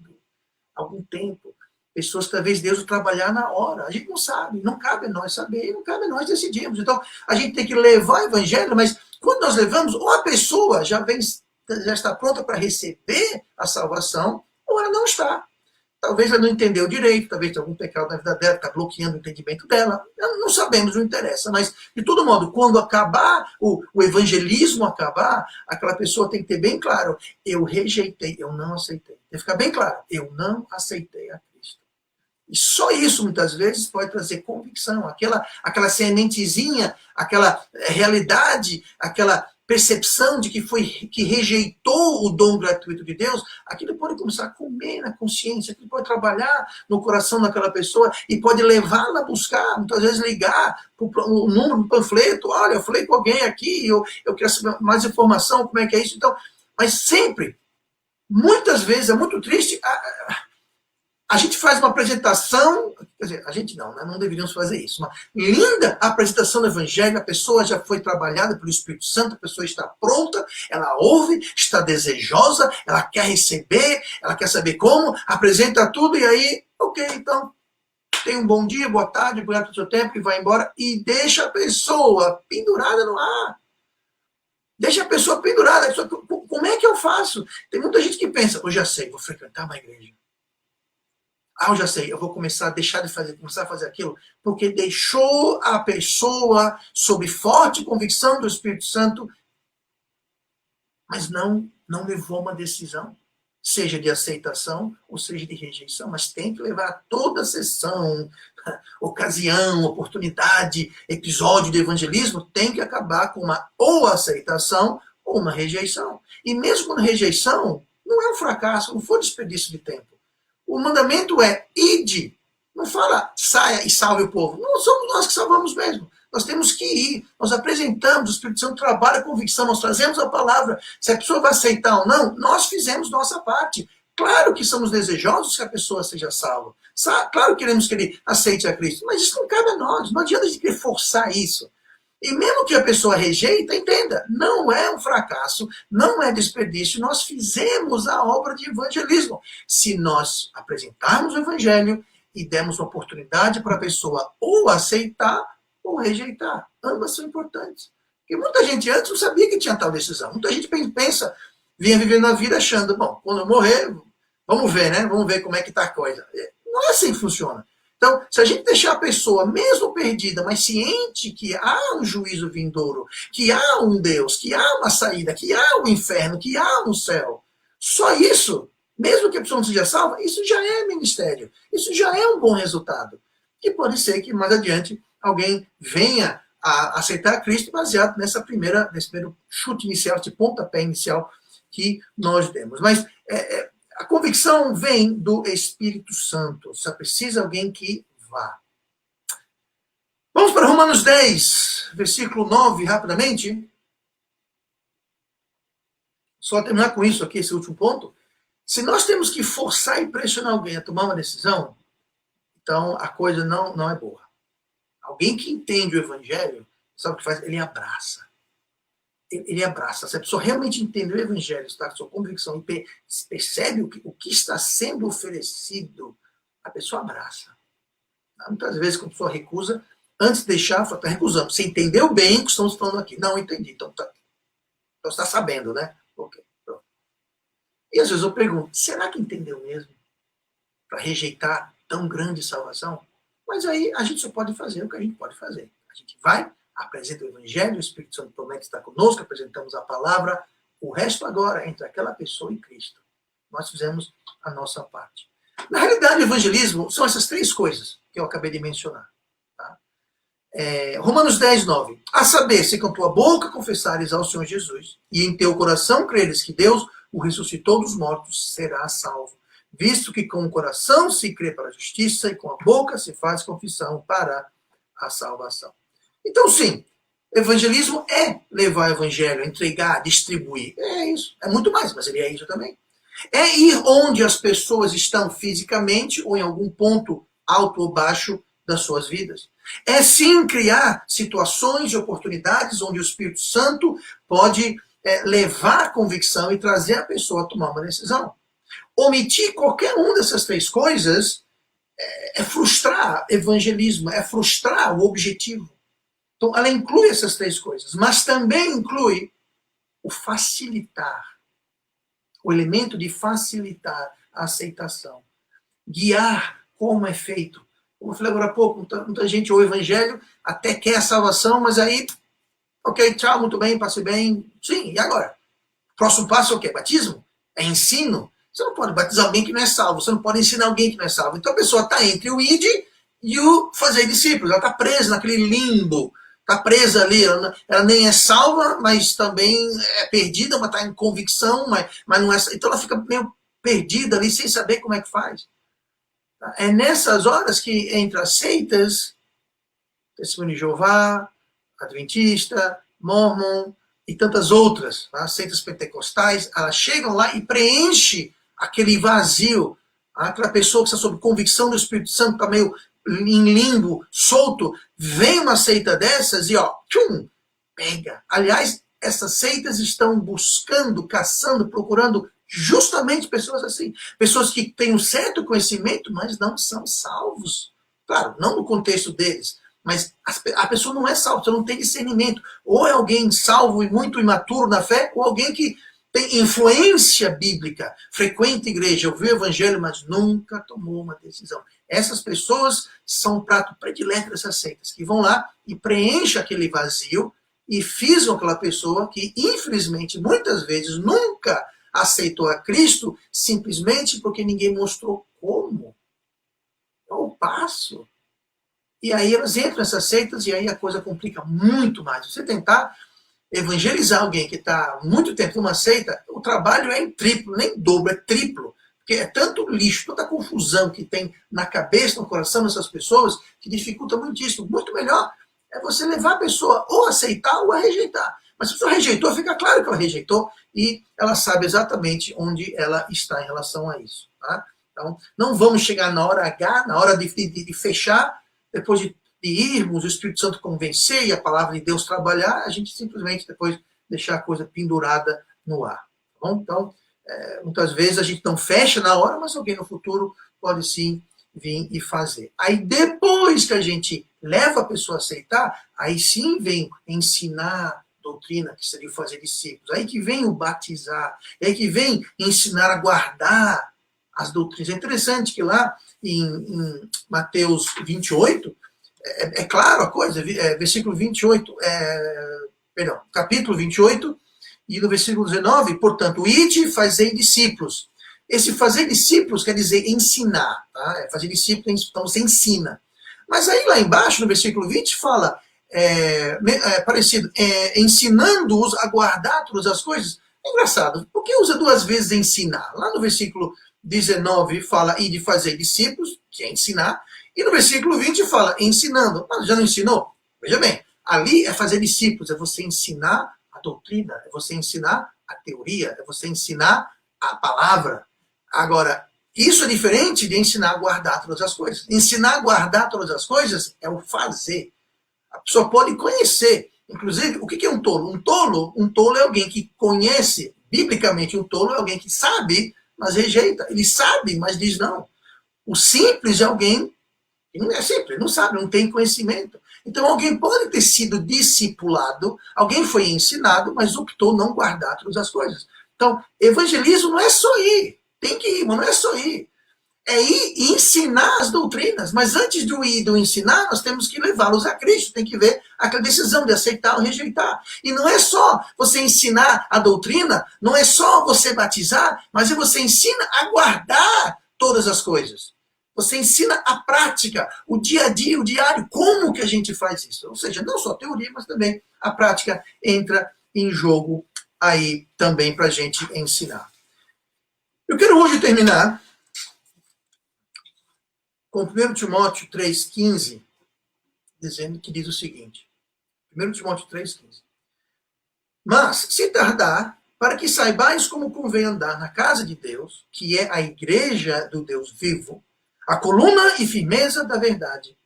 há algum tempo. Pessoas que talvez Deus trabalhar na hora. A gente não sabe, não cabe a nós saber, não cabe a nós decidirmos. Então, a gente tem que levar o evangelho, mas quando nós levamos, ou a pessoa já está pronta para receber a salvação, ou ela não está. Talvez ela não entendeu direito, talvez tenha algum pecado na vida dela, está bloqueando o entendimento dela. Não sabemos, não interessa. Mas, de todo modo, quando acabar, o evangelismo acabar, aquela pessoa tem que ter bem claro, eu rejeitei, eu não aceitei. Tem que ficar bem claro, eu não aceitei a Cristo. E só isso, muitas vezes, pode trazer convicção. Aquela sementezinha, aquela realidade, aquela percepção de que rejeitou o dom gratuito de Deus, aquilo pode começar a comer na consciência, aquilo pode trabalhar no coração daquela pessoa e pode levá-la a buscar, muitas vezes ligar o número do panfleto, olha, eu falei com alguém aqui, eu quero saber mais informação, como é que é isso. Então, mas sempre, muitas vezes, é muito triste, a gente faz uma apresentação, quer dizer, a gente não deveríamos fazer isso, uma linda apresentação do Evangelho, a pessoa já foi trabalhada pelo Espírito Santo, a pessoa está pronta, ela ouve, está desejosa, ela quer receber, ela quer saber como, apresenta tudo e aí, ok, então, tenha um bom dia, boa tarde, obrigado pelo seu tempo e vai embora e deixa a pessoa pendurada no ar. Deixa a pessoa pendurada. Como é que eu faço? Tem muita gente que pensa, eu já sei, vou frequentar uma igreja. Eu já sei, eu vou começar a deixar de fazer, começar a fazer aquilo, porque deixou a pessoa sob forte convicção do Espírito Santo, mas não levou uma decisão, seja de aceitação ou seja de rejeição, mas tem que levar toda a sessão, ocasião, oportunidade, episódio de evangelismo, tem que acabar com uma ou aceitação ou uma rejeição. E mesmo na rejeição, não é um fracasso, não foi desperdício de tempo. O mandamento é ide. Não fala saia e salve o povo. Não somos nós que salvamos mesmo. Nós temos que ir. Nós apresentamos, o Espírito Santo trabalha a convicção, nós trazemos a palavra. Se a pessoa vai aceitar ou não, nós fizemos nossa parte. Claro que somos desejosos que a pessoa seja salva. Claro que queremos que ele aceite a Cristo. Mas isso não cabe a nós. Não adianta a gente querer forçar isso. E mesmo que a pessoa rejeita, entenda, não é um fracasso, não é desperdício, nós fizemos a obra de evangelismo. Se nós apresentarmos o evangelho e demos uma oportunidade para a pessoa ou aceitar ou rejeitar, ambas são importantes. Porque muita gente antes não sabia que tinha tal decisão. Muita gente pensa, vinha vivendo a vida achando, bom, quando eu morrer, vamos ver, né? Vamos ver como é que está a coisa. Não é assim que funciona. Então, se a gente deixar a pessoa, mesmo perdida, mas ciente que há um juízo vindouro, que há um Deus, que há uma saída, que há um inferno, que há um céu, só isso, mesmo que a pessoa não seja salva, isso já é ministério. Isso já é um bom resultado. E pode ser que mais adiante alguém venha a aceitar Cristo baseado nesse primeiro chute inicial, esse pontapé inicial que nós demos. Mas a convicção vem do Espírito Santo. Só precisa alguém que vá. Vamos para Romanos 10, versículo 9, rapidamente. Só terminar com isso aqui, esse último ponto. Se nós temos que forçar e pressionar alguém a tomar uma decisão, então a coisa não é boa. Alguém que entende o Evangelho, sabe o que faz? Ele abraça. Ele abraça. Se a pessoa realmente entende o Evangelho, está com sua convicção e percebe o que está sendo oferecido, a pessoa abraça. Muitas vezes, quando a pessoa recusa, antes de deixar, fala, está recusando. Você entendeu bem o que estamos falando aqui? Não, entendi. Então você está sabendo, né? Ok, pronto. E às vezes eu pergunto, será que entendeu mesmo? Para rejeitar tão grande salvação? Mas aí a gente só pode fazer o que a gente pode fazer. A gente vai, apresenta o Evangelho, o Espírito Santo promete estar conosco, apresentamos a palavra, o resto agora é entre aquela pessoa e Cristo. Nós fizemos a nossa parte. Na realidade, o evangelismo são essas três coisas que eu acabei de mencionar. Tá? Romanos 10, 9. A saber, se com tua boca confessares ao Senhor Jesus e em teu coração creres que Deus o ressuscitou dos mortos, serás salvo. Visto que com o coração se crê para a justiça e com a boca se faz confissão para a salvação. Então, sim, evangelismo é levar o evangelho, entregar, distribuir. É isso. É muito mais, mas ele é isso também. É ir onde as pessoas estão fisicamente ou em algum ponto alto ou baixo das suas vidas. É sim criar situações e oportunidades onde o Espírito Santo pode levar a convicção e trazer a pessoa a tomar uma decisão. Omitir qualquer uma dessas três coisas é frustrar evangelismo, é frustrar o objetivo. Então, ela inclui essas três coisas, mas também inclui o facilitar, o elemento de facilitar a aceitação, guiar como é feito. Como eu falei agora há pouco, muita gente ouve o evangelho, até quer a salvação, mas aí, ok, tchau, muito bem, passe bem. Sim, e agora? Próximo passo é o quê? Batismo? É ensino? Você não pode batizar alguém que não é salvo, você não pode ensinar alguém que não é salvo. Então a pessoa está entre o id e o fazer discípulos, ela está presa naquele limbo, está presa ali, ela nem é salva, mas também é perdida, mas está em convicção, mas não é. Então ela fica meio perdida ali, sem saber como é que faz. É nessas horas que entre as seitas, Testemunho de Jeová, Adventista, Mormon e tantas outras, as seitas pentecostais, elas chegam lá e preenchem aquele vazio, aquela pessoa que está sob convicção do Espírito Santo, está meio em limbo, solto, vem uma seita dessas e pega. Aliás, essas seitas estão buscando, caçando, procurando justamente pessoas assim, pessoas que têm um certo conhecimento, mas não são salvos. Claro, não no contexto deles, mas a pessoa não é salva, você não tem discernimento. Ou é alguém salvo e muito imaturo na fé, ou alguém que tem influência bíblica, frequenta a igreja, ouviu o evangelho, mas nunca tomou uma decisão. Essas pessoas são o prato predileto dessas seitas, que vão lá e preenchem aquele vazio e fisgam aquela pessoa que, infelizmente, muitas vezes nunca aceitou a Cristo, simplesmente porque ninguém mostrou como. Qual o passo? E aí elas entram nessas seitas e aí a coisa complica muito mais. Você tentar evangelizar alguém que está muito tempo numa seita, o trabalho é em triplo, nem dobro, é triplo. Porque é tanto lixo, tanta confusão que tem na cabeça, no coração dessas pessoas, que dificulta muitíssimo. Muito melhor é você levar a pessoa ou a aceitar ou a rejeitar. Mas se a pessoa rejeitou, fica claro que ela rejeitou e ela sabe exatamente onde ela está em relação a isso. Tá? Então, não vamos chegar na hora H, na hora de fechar, depois de irmos, o Espírito Santo convencer e a palavra de Deus trabalhar, a gente simplesmente depois deixar a coisa pendurada no ar. Tá bom? Então, muitas vezes a gente não fecha na hora, mas alguém no futuro pode sim vir e fazer. Aí depois que a gente leva a pessoa a aceitar, aí sim vem ensinar doutrina, que seria fazer discípulos. Aí que vem o batizar, aí que vem ensinar a guardar as doutrinas. É interessante que lá em Mateus 28, é claro a coisa, versículo 28, perdão, capítulo 28, e no versículo 19, portanto, ide e fazei discípulos. Esse fazer discípulos quer dizer ensinar, tá? Fazer discípulos, então você ensina. Mas aí lá embaixo, no versículo 20, fala, parecido, ensinando-os a guardar todas as coisas. É engraçado, por que usa duas vezes ensinar? Lá no versículo 19 fala e de fazer discípulos, que é ensinar, e no versículo 20 fala ensinando. Mas já não ensinou? Veja bem, ali é fazer discípulos, é você ensinar a doutrina, é você ensinar a teoria, é você ensinar a palavra. Agora, isso é diferente de ensinar a guardar todas as coisas. Ensinar a guardar todas as coisas é o fazer. A pessoa pode conhecer. Inclusive, o que é um tolo? Um tolo é alguém que conhece, biblicamente, um tolo é alguém que sabe, mas rejeita. Ele sabe, mas diz não. O simples é alguém que não é simples, não sabe, não tem conhecimento. Então, alguém pode ter sido discipulado, alguém foi ensinado, mas optou não guardar todas as coisas. Então, evangelismo não é só ir. Tem que ir, mas não é só ir. É ir e ensinar as doutrinas. Mas antes do ir e do ensinar, nós temos que levá-los a Cristo. Tem que ver aquela decisão de aceitar ou rejeitar. E não é só você ensinar a doutrina, não é só você batizar, mas é você ensina a guardar todas as coisas. Você ensina a prática, o dia a dia, o diário, como que a gente faz isso. Ou seja, não só a teoria, mas também a prática entra em jogo aí também para a gente ensinar. Eu quero hoje terminar com 1 Timóteo 3,15, dizendo que diz o seguinte. 1 Timóteo 3,15. Mas, se tardar, para que saibais como convém andar na casa de Deus, que é a igreja do Deus vivo, a coluna e firmeza da verdade.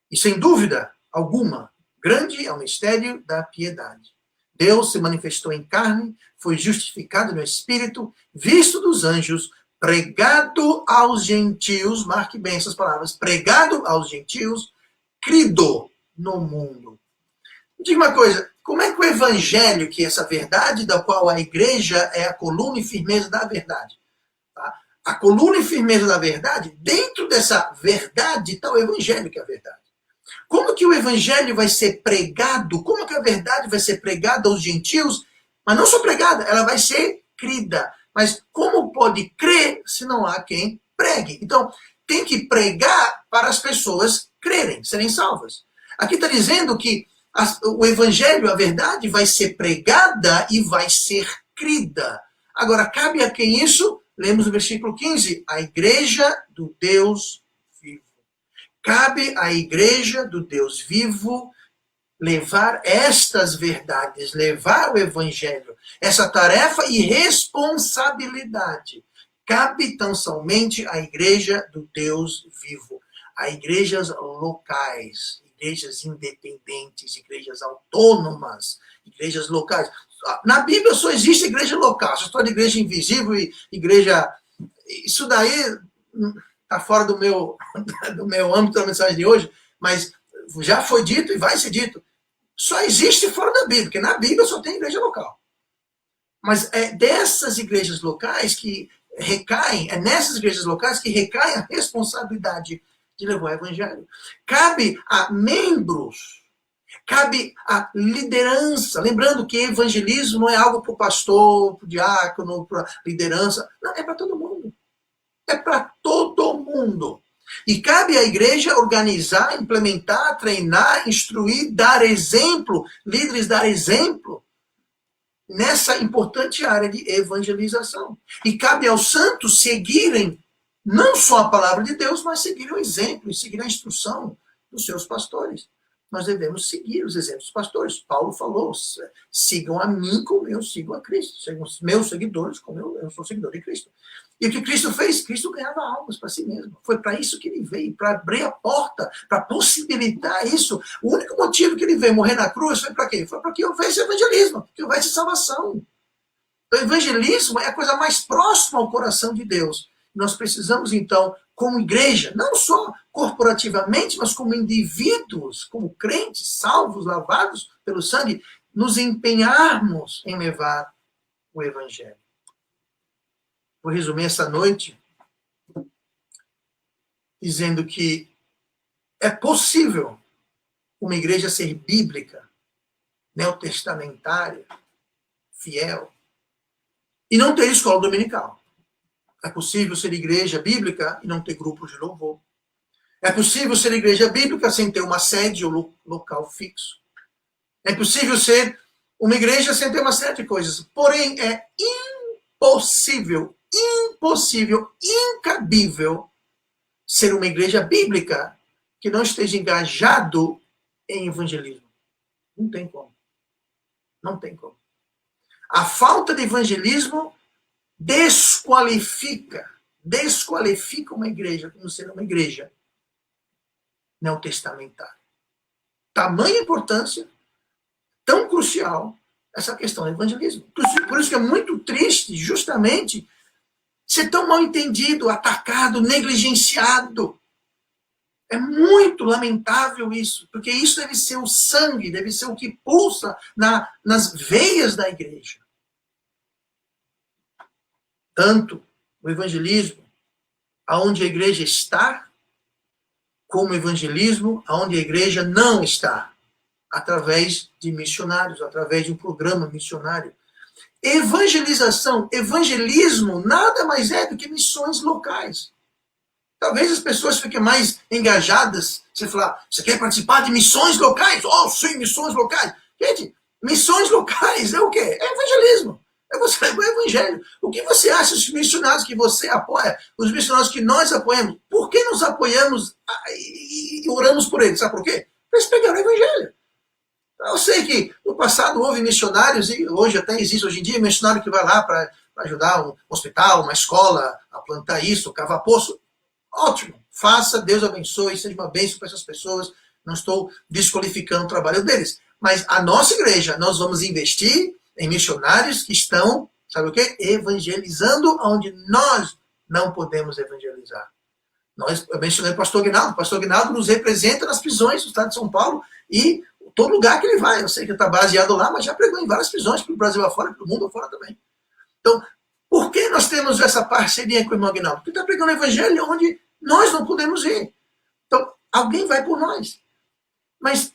E, sem dúvida alguma, grande é o mistério da piedade. Deus se manifestou em carne, foi justificado no Espírito, visto dos anjos, pregado aos gentios, marque bem essas palavras, pregado aos gentios, crido no mundo. Diga uma coisa, como é que o evangelho, que é essa verdade da qual a igreja é a coluna e firmeza da verdade, tá? A coluna e firmeza da verdade, dentro dessa verdade está o evangelho, que é a verdade. Como que o evangelho vai ser pregado? Como que a verdade vai ser pregada aos gentios? Mas não só pregada, ela vai ser crida. Mas como pode crer se não há quem pregue? Então, tem que pregar para as pessoas crerem, serem salvas. Aqui está dizendo que o evangelho, a verdade, vai ser pregada e vai ser crida. Agora, cabe a quem isso? Lemos o versículo 15. A igreja do Deus vivo. Cabe à igreja do Deus vivo levar estas verdades, levar o evangelho, essa tarefa e responsabilidade. Cabe tão somente à igreja do Deus vivo, a igrejas locais, igrejas independentes, igrejas autônomas, igrejas locais. Na Bíblia só existe igreja local, essa história de igreja invisível e igreja... Isso daí está fora do meu âmbito da mensagem de hoje, mas já foi dito e vai ser dito. Só existe fora da Bíblia, porque na Bíblia só tem igreja local. Mas é dessas igrejas locais que recaem, é nessas igrejas locais que recai a responsabilidade de levar o evangelho. Cabe a membros, cabe a liderança. Lembrando que evangelismo não é algo para o pastor, para o diácono, para a liderança. Não, é para todo mundo. É para todo mundo. E cabe à igreja organizar, implementar, treinar, instruir, dar exemplo, líderes dar exemplo nessa importante área de evangelização. E cabe aos santos seguirem não só a palavra de Deus, mas seguirem o exemplo e seguir a instrução dos seus pastores. Nós devemos seguir os exemplos dos pastores. Paulo falou, sigam a mim como eu sigo a Cristo. Sigam os meus seguidores como eu sou seguidor de Cristo. E o que Cristo fez? Cristo ganhava almas para si mesmo. Foi para isso que ele veio, para abrir a porta, para possibilitar isso. O único motivo que ele veio morrer na cruz foi para quê? Foi para que houvesse evangelismo, que houvesse salvação. Então, o evangelismo é a coisa mais próxima ao coração de Deus. Nós precisamos, então, como igreja, não só corporativamente, mas como indivíduos, como crentes, salvos, lavados pelo sangue, nos empenharmos em levar o evangelho. Vou resumir essa noite dizendo que é possível uma igreja ser bíblica, neotestamentária, fiel, e não ter escola dominical. É possível ser igreja bíblica e não ter grupos de louvor. É possível ser igreja bíblica sem ter uma sede ou local fixo. É possível ser uma igreja sem ter uma série de coisas. Porém, é impossível, incabível ser uma igreja bíblica que não esteja engajado em evangelismo. Não tem como. Não tem como. A falta de evangelismo desqualifica uma igreja como sendo uma igreja neotestamentária. Tamanha importância, tão crucial, essa questão do evangelismo. Por isso que é muito triste, justamente, ser tão mal entendido, atacado, negligenciado. É muito lamentável isso, porque isso deve ser o sangue, deve ser o que pulsa nas veias da igreja. Tanto o evangelismo, aonde a igreja está, como o evangelismo, aonde a igreja não está, através de missionários, através de um programa missionário. Evangelismo nada mais é do que missões locais. Talvez as pessoas fiquem mais engajadas. Você falar, você quer participar de missões locais? Oh, sim, missões locais. Gente, missões locais é o quê? É evangelismo. É você levar o evangelho. O que você acha dos missionários que você apoia? Os missionários que nós apoiamos? Por que nos apoiamos e oramos por eles? Sabe por quê? Para eles pegarem o evangelho. Eu sei que no passado houve missionários, e hoje até existe hoje em dia, missionário que vai lá para ajudar um hospital, uma escola, a plantar isso, cavar poço. Ótimo, faça, Deus abençoe, seja uma bênção para essas pessoas. Não estou desqualificando o trabalho deles. Mas a nossa igreja, nós vamos investir em missionários que estão, sabe o quê? Evangelizando onde nós não podemos evangelizar. Eu mencionei o pastor Aguinaldo nos representa nas prisões do estado de São Paulo e todo lugar que ele vai. Eu sei que ele está baseado lá, mas já pregou em várias prisões, para o Brasil afora, para o mundo afora também. Então, por que nós temos essa parceria com o irmão Aguinaldo? Porque está pregando o evangelho onde nós não podemos ir. Então, alguém vai por nós. Mas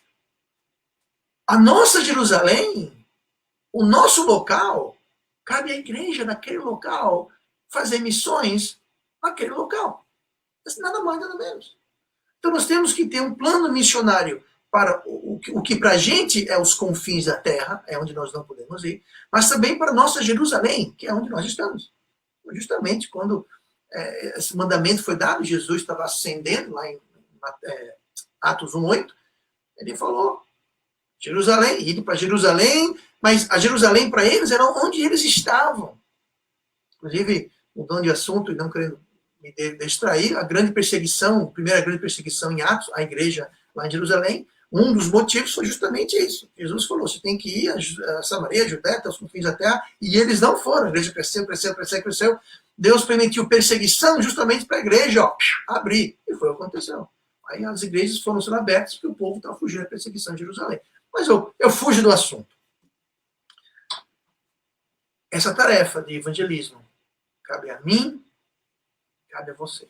a nossa Jerusalém, o nosso local, cabe à igreja naquele local fazer missões naquele local. Nada mais, nada menos. Então nós temos que ter um plano missionário para o que para a gente é os confins da terra, é onde nós não podemos ir, mas também para a nossa Jerusalém, que é onde nós estamos. Justamente quando esse mandamento foi dado, Jesus estava ascendendo lá em Atos 1:8, ele falou, Jerusalém, indo para Jerusalém, mas a Jerusalém para eles era onde eles estavam. Inclusive, mudando de assunto e não querendo me distrair, a primeira grande perseguição em Atos, a igreja lá em Jerusalém, um dos motivos foi justamente isso. Jesus falou, você tem que ir a Samaria, a Judéia, até os confins da terra, e eles não foram. A igreja cresceu. Deus permitiu perseguição justamente para a igreja abrir. E foi o que aconteceu. Aí as igrejas foram sendo abertas porque o povo estava fugindo da perseguição em Jerusalém. Mas eu fujo do assunto. Essa tarefa de evangelismo cabe a mim, cabe a você.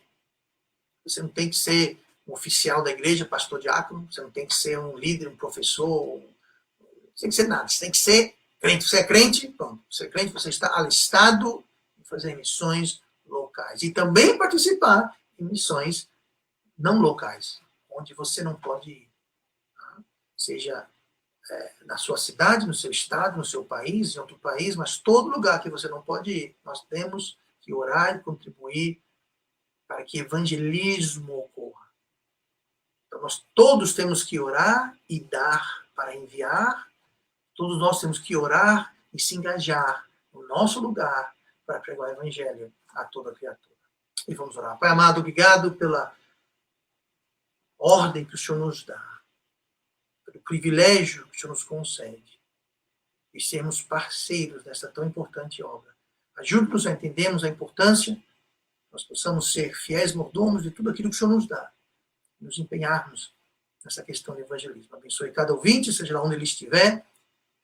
Você não tem que ser um oficial da igreja, pastor diácono, você não tem que ser um líder, um professor, você tem que ser nada, você tem que ser crente. Você é crente, pronto, você é crente, você está alistado em fazer missões locais. E também participar em missões não locais, onde você não pode ir. Seja na sua cidade, no seu estado, no seu país, em outro país, mas todo lugar que você não pode ir, nós temos que orar e contribuir para que evangelismo ocorra. Então, nós todos temos que orar e dar para enviar, todos nós temos que orar e se engajar no nosso lugar para pregar o evangelho a toda criatura. E vamos orar. Pai amado, obrigado pela ordem que o Senhor nos dá, pelo privilégio que o Senhor nos concede de sermos parceiros nessa tão importante obra. Ajude-nos a entendermos a importância, nós possamos ser fiéis mordomos de tudo aquilo que o Senhor nos dá, nos empenharmos nessa questão de evangelismo. Abençoe cada ouvinte, seja lá onde ele estiver,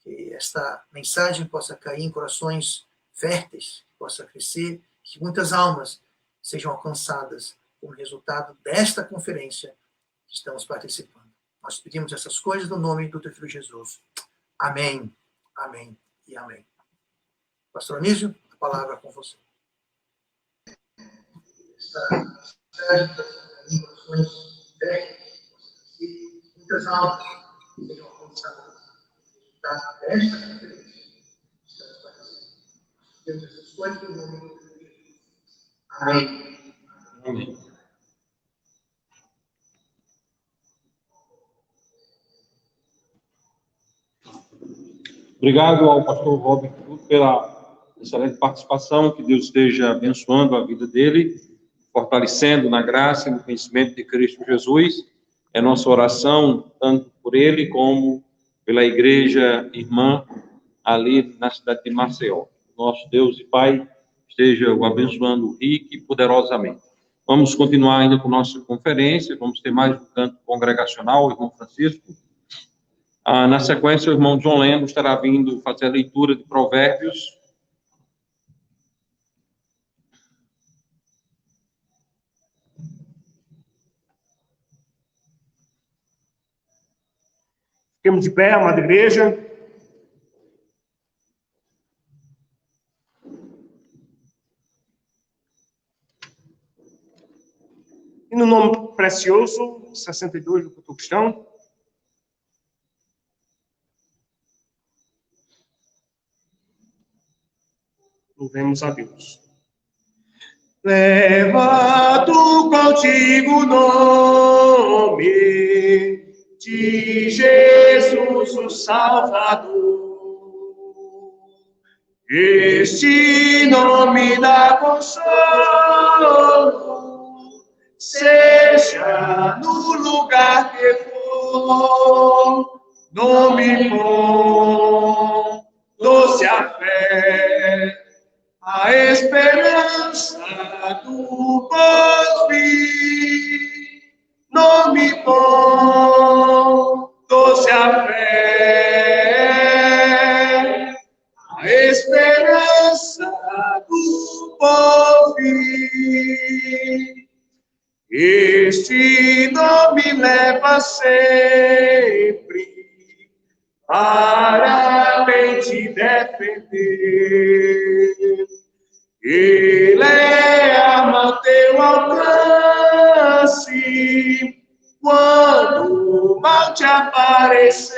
que esta mensagem possa cair em corações férteis, que possa crescer, que muitas almas sejam alcançadas como resultado desta conferência que estamos participando. Nós pedimos essas coisas no nome do teu Filho Jesus. Amém, amém e amém. Pastor Anísio, a palavra é com você. Esta série das informações técnicas, muitas aulas serão alcançadas desta conferência. Estamos participando. Temos essas coisas no nome do Filho Jesus. Amém. Amém. Obrigado ao pastor Robert pela excelente participação, que Deus esteja abençoando a vida dele, fortalecendo na graça e no conhecimento de Cristo Jesus. É nossa oração, tanto por ele como pela igreja irmã ali na cidade de Maceió. Nosso Deus e Pai esteja o abençoando rico e poderosamente. Vamos continuar ainda com nossa conferência, vamos ter mais um canto congregacional, o irmão Francisco. Na sequência, o irmão John Lemos estará vindo fazer a leitura de Provérbios. Fiquemos de pé, amada igreja. E no nome precioso, 62 do culto cristão. Louvemos a Deus. Leva tu contigo o nome de Jesus, o Salvador. Este nome dá consolo, seja no lugar que for, nome bom, doce a fé, a esperança do porvir, nome bom, doce a fé, a esperança do porvir. Este nome leva sempre para bem te defender. Ele é a teu alcance quando o mal te aparecer.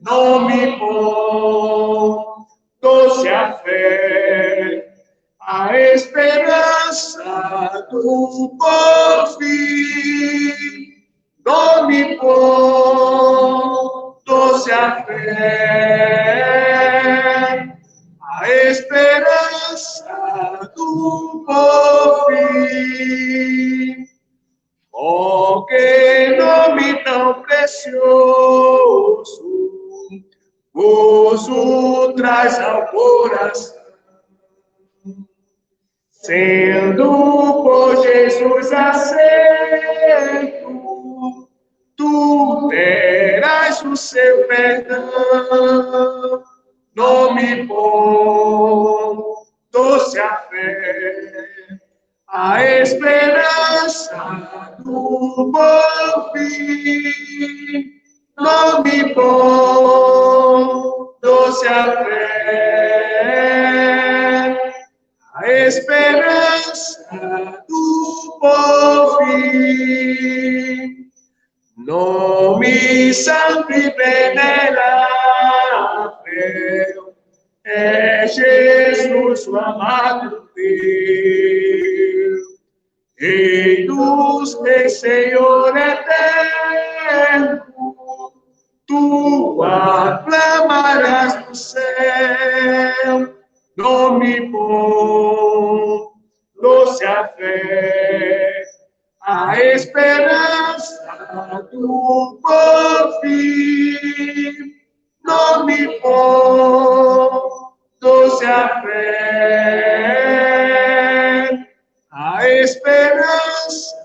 Nome bom, doce a fé, a esperança do porvir. Nome bom, doce a fé, a esperança do porvir. Oh, que nome tão precioso, gozo traz ao coração. Sendo por Jesus aceito, tu terás o seu perdão. Nome bom, doce a fé, a esperança do porvir. Nome bom, doce a fé, a esperança do porvir. Nome santo e venerável é Jesus, o amado Deus. Rei dos reis, Senhor eterno, tu aclamarás no céu. Nome bom, doce a fé, a esperança do porvir. Nome bom, doce a fé, a esperança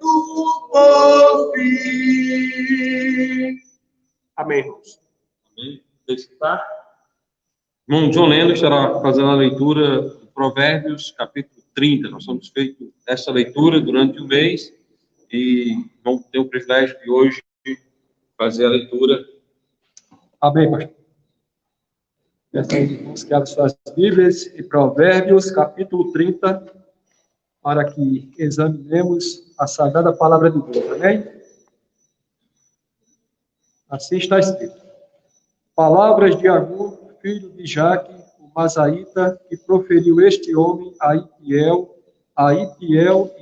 do porvir. Amém, irmãos. Amém. Deixa eu estar. Irmão John Lendo estará fazendo a leitura de Provérbios, capítulo 30. Nós temos feito essa leitura durante o mês e vamos ter o privilégio de hoje fazer a leitura. Amém, pastor. Peço aos irmãos que abram suas Bíblias em Provérbios, capítulo 30, para que examinemos a sagrada palavra de Deus. Amém? Assim está escrito. Palavras de Agur, filho de Jaque, o Mazaíta, que proferiu este homem a Itiel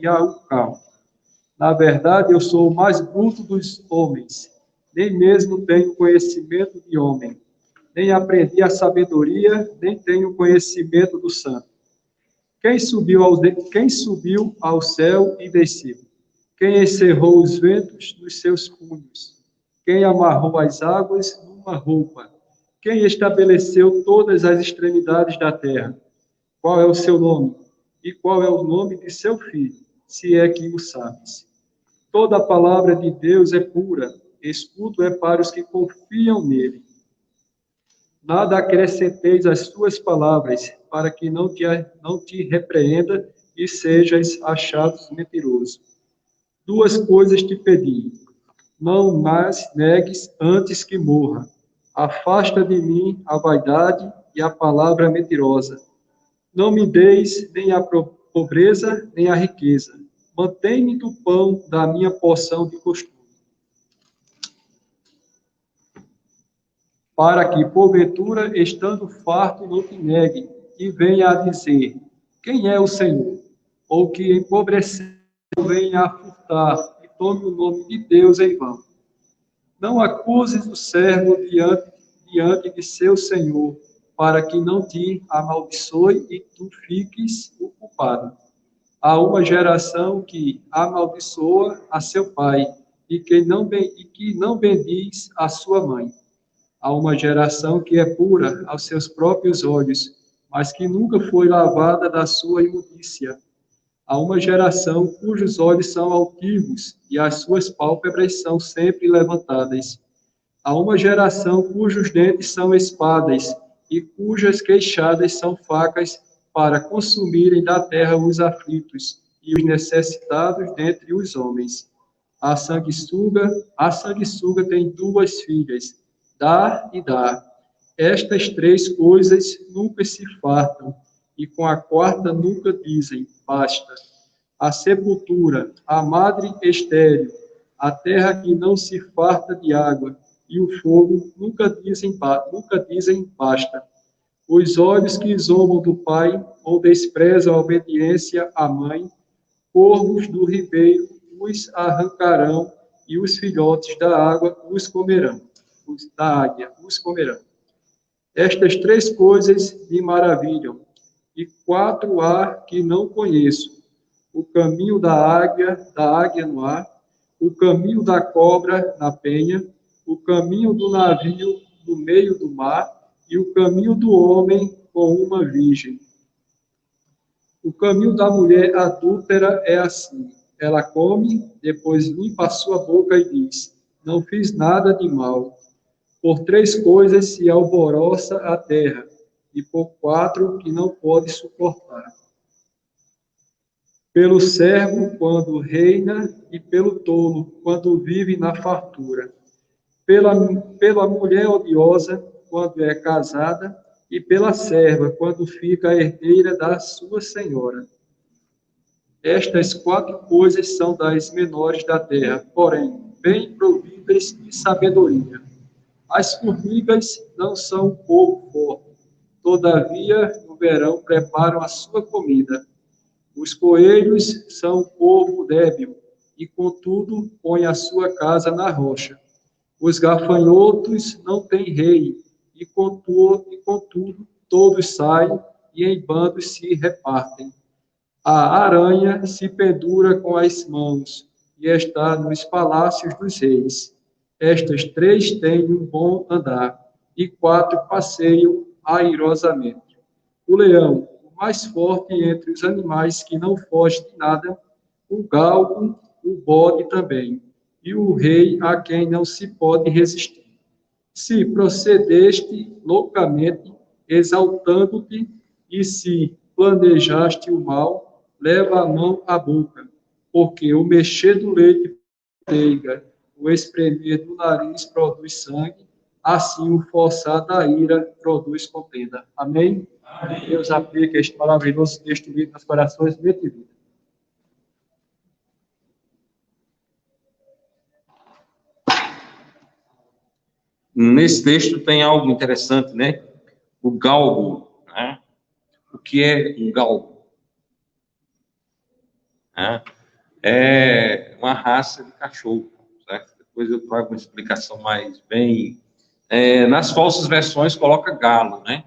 e a Ucal. Na verdade, eu sou o mais bruto dos homens, nem mesmo tenho conhecimento de homem, nem aprendi a sabedoria, nem tenho conhecimento do santo. Quem subiu ao céu e desceu? Quem encerrou os ventos nos seus punhos? Quem amarrou as águas numa roupa? Quem estabeleceu todas as extremidades da terra? Qual é o seu nome? E qual é o nome de seu filho, se é que o sabes? Toda a palavra de Deus é pura, escudo é para os que confiam nele. Nada acrescenteis às suas palavras, para que não te repreenda e sejas achados mentiroso. Duas coisas te pedi, não mais negues antes que morra. Afasta de mim a vaidade e a palavra mentirosa. Não me deis nem a pobreza, nem a riqueza. Mantém-me do pão da minha porção de costume. Para que, porventura, estando farto, não te negue, e venha a dizer, quem é o Senhor? Ou que empobreceu, venha a furtar, e tome o nome de Deus em vão. Não acuses o servo diante de seu Senhor, para que não te amaldiçoe e tu fiques o culpado. Há uma geração que amaldiçoa a seu pai, e que não bendiz a sua mãe. Há uma geração que é pura aos seus próprios olhos, mas que nunca foi lavada da sua imundícia. Há uma geração cujos olhos são altivos e as suas pálpebras são sempre levantadas. Há uma geração cujos dentes são espadas e cujas queixadas são facas para consumirem da terra os aflitos e os necessitados dentre os homens. A sanguessuga tem duas filhas, dá e dá. Estas três coisas nunca se fartam, e com a quarta nunca dizem, basta. A sepultura, a madre estéril, a terra que não se farta de água, e o fogo nunca dizem basta. Os olhos que zombam do pai, ou desprezam a obediência à mãe, corvos do ribeiro os arrancarão, e os filhotes da água os comerão. Da águia os comerão. Estas três coisas me maravilham, e quatro há que não conheço: o caminho da águia no ar, o caminho da cobra na penha, o caminho do navio no meio do mar, e o caminho do homem com uma virgem. O caminho da mulher adúltera é assim: ela come, depois limpa a sua boca e diz, não fiz nada de mal. Por três coisas se alboroça a terra, e por quatro que não pode suportar. Pelo servo, quando reina, e pelo tolo, quando vive na fartura. Pela mulher odiosa, quando é casada, e pela serva, quando fica herdeira da sua senhora. Estas quatro coisas são das menores da terra, porém, bem providas de sabedoria. As formigas não são um povo forte, todavia, no verão, preparam a sua comida. Os coelhos são um povo débil, e, contudo, põem a sua casa na rocha. Os gafanhotos não têm rei, e, contudo, todos saem, e em bandos se repartem. A aranha se pendura com as mãos, e está nos palácios dos reis. Estas três têm um bom andar, e quatro passeiam airosamente. O leão, o mais forte entre os animais que não foge de nada, o galgo, o bode também, e o rei a quem não se pode resistir. Se procedeste loucamente, exaltando-te, e se planejaste o mal, leva a mão à boca, porque o mexer do leite manteiga, o espremer do nariz produz sangue, assim o forçar da ira produz contenda. Amém? Amém. Deus aplica este maravilhoso texto lido nos corações de vida. Nesse texto tem algo interessante, né? O galgo, né? O que é um galgo? É uma raça de cachorro, certo? Depois eu trago uma explicação mais bem... nas falsas versões coloca galo, né?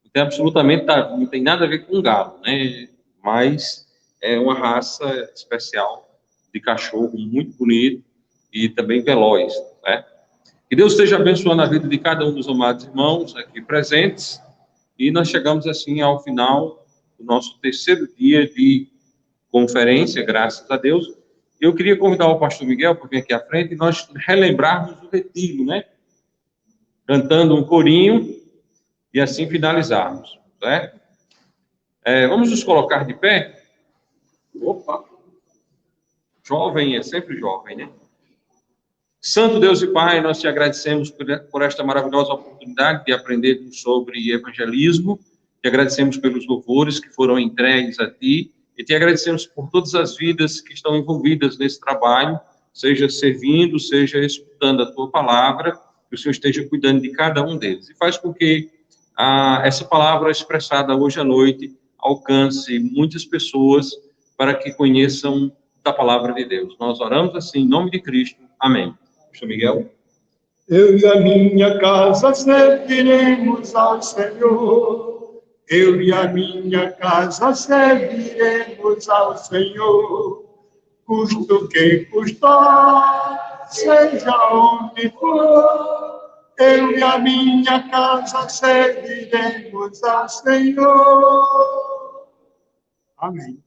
Então, absolutamente não tem nada a ver com galo, né? Mas é uma raça especial de cachorro muito bonito e também veloz, né? Que Deus esteja abençoando a vida de cada um dos amados irmãos aqui presentes. E nós chegamos assim ao final do nosso terceiro dia de conferência, graças a Deus. Eu queria convidar o pastor Miguel para vir aqui à frente e nós relembrarmos o retiro, né? Cantando um corinho e assim finalizarmos, certo? Vamos nos colocar de pé? Opa! Jovem é sempre jovem, né? Santo Deus e Pai, nós te agradecemos por esta maravilhosa oportunidade de aprender sobre evangelismo, te agradecemos pelos louvores que foram entregues a ti, e te agradecemos por todas as vidas que estão envolvidas nesse trabalho, seja servindo, seja escutando a tua palavra, que o Senhor esteja cuidando de cada um deles. E faz com que essa palavra expressada hoje à noite alcance muitas pessoas para que conheçam da palavra de Deus. Nós oramos assim, em nome de Cristo. Amém. Pastor Miguel. Eu e a minha casa serviremos ao Senhor. Eu e a minha casa serviremos ao Senhor. Custo que custar, seja onde for. Eu e a minha casa serviremos ao Senhor. Amém.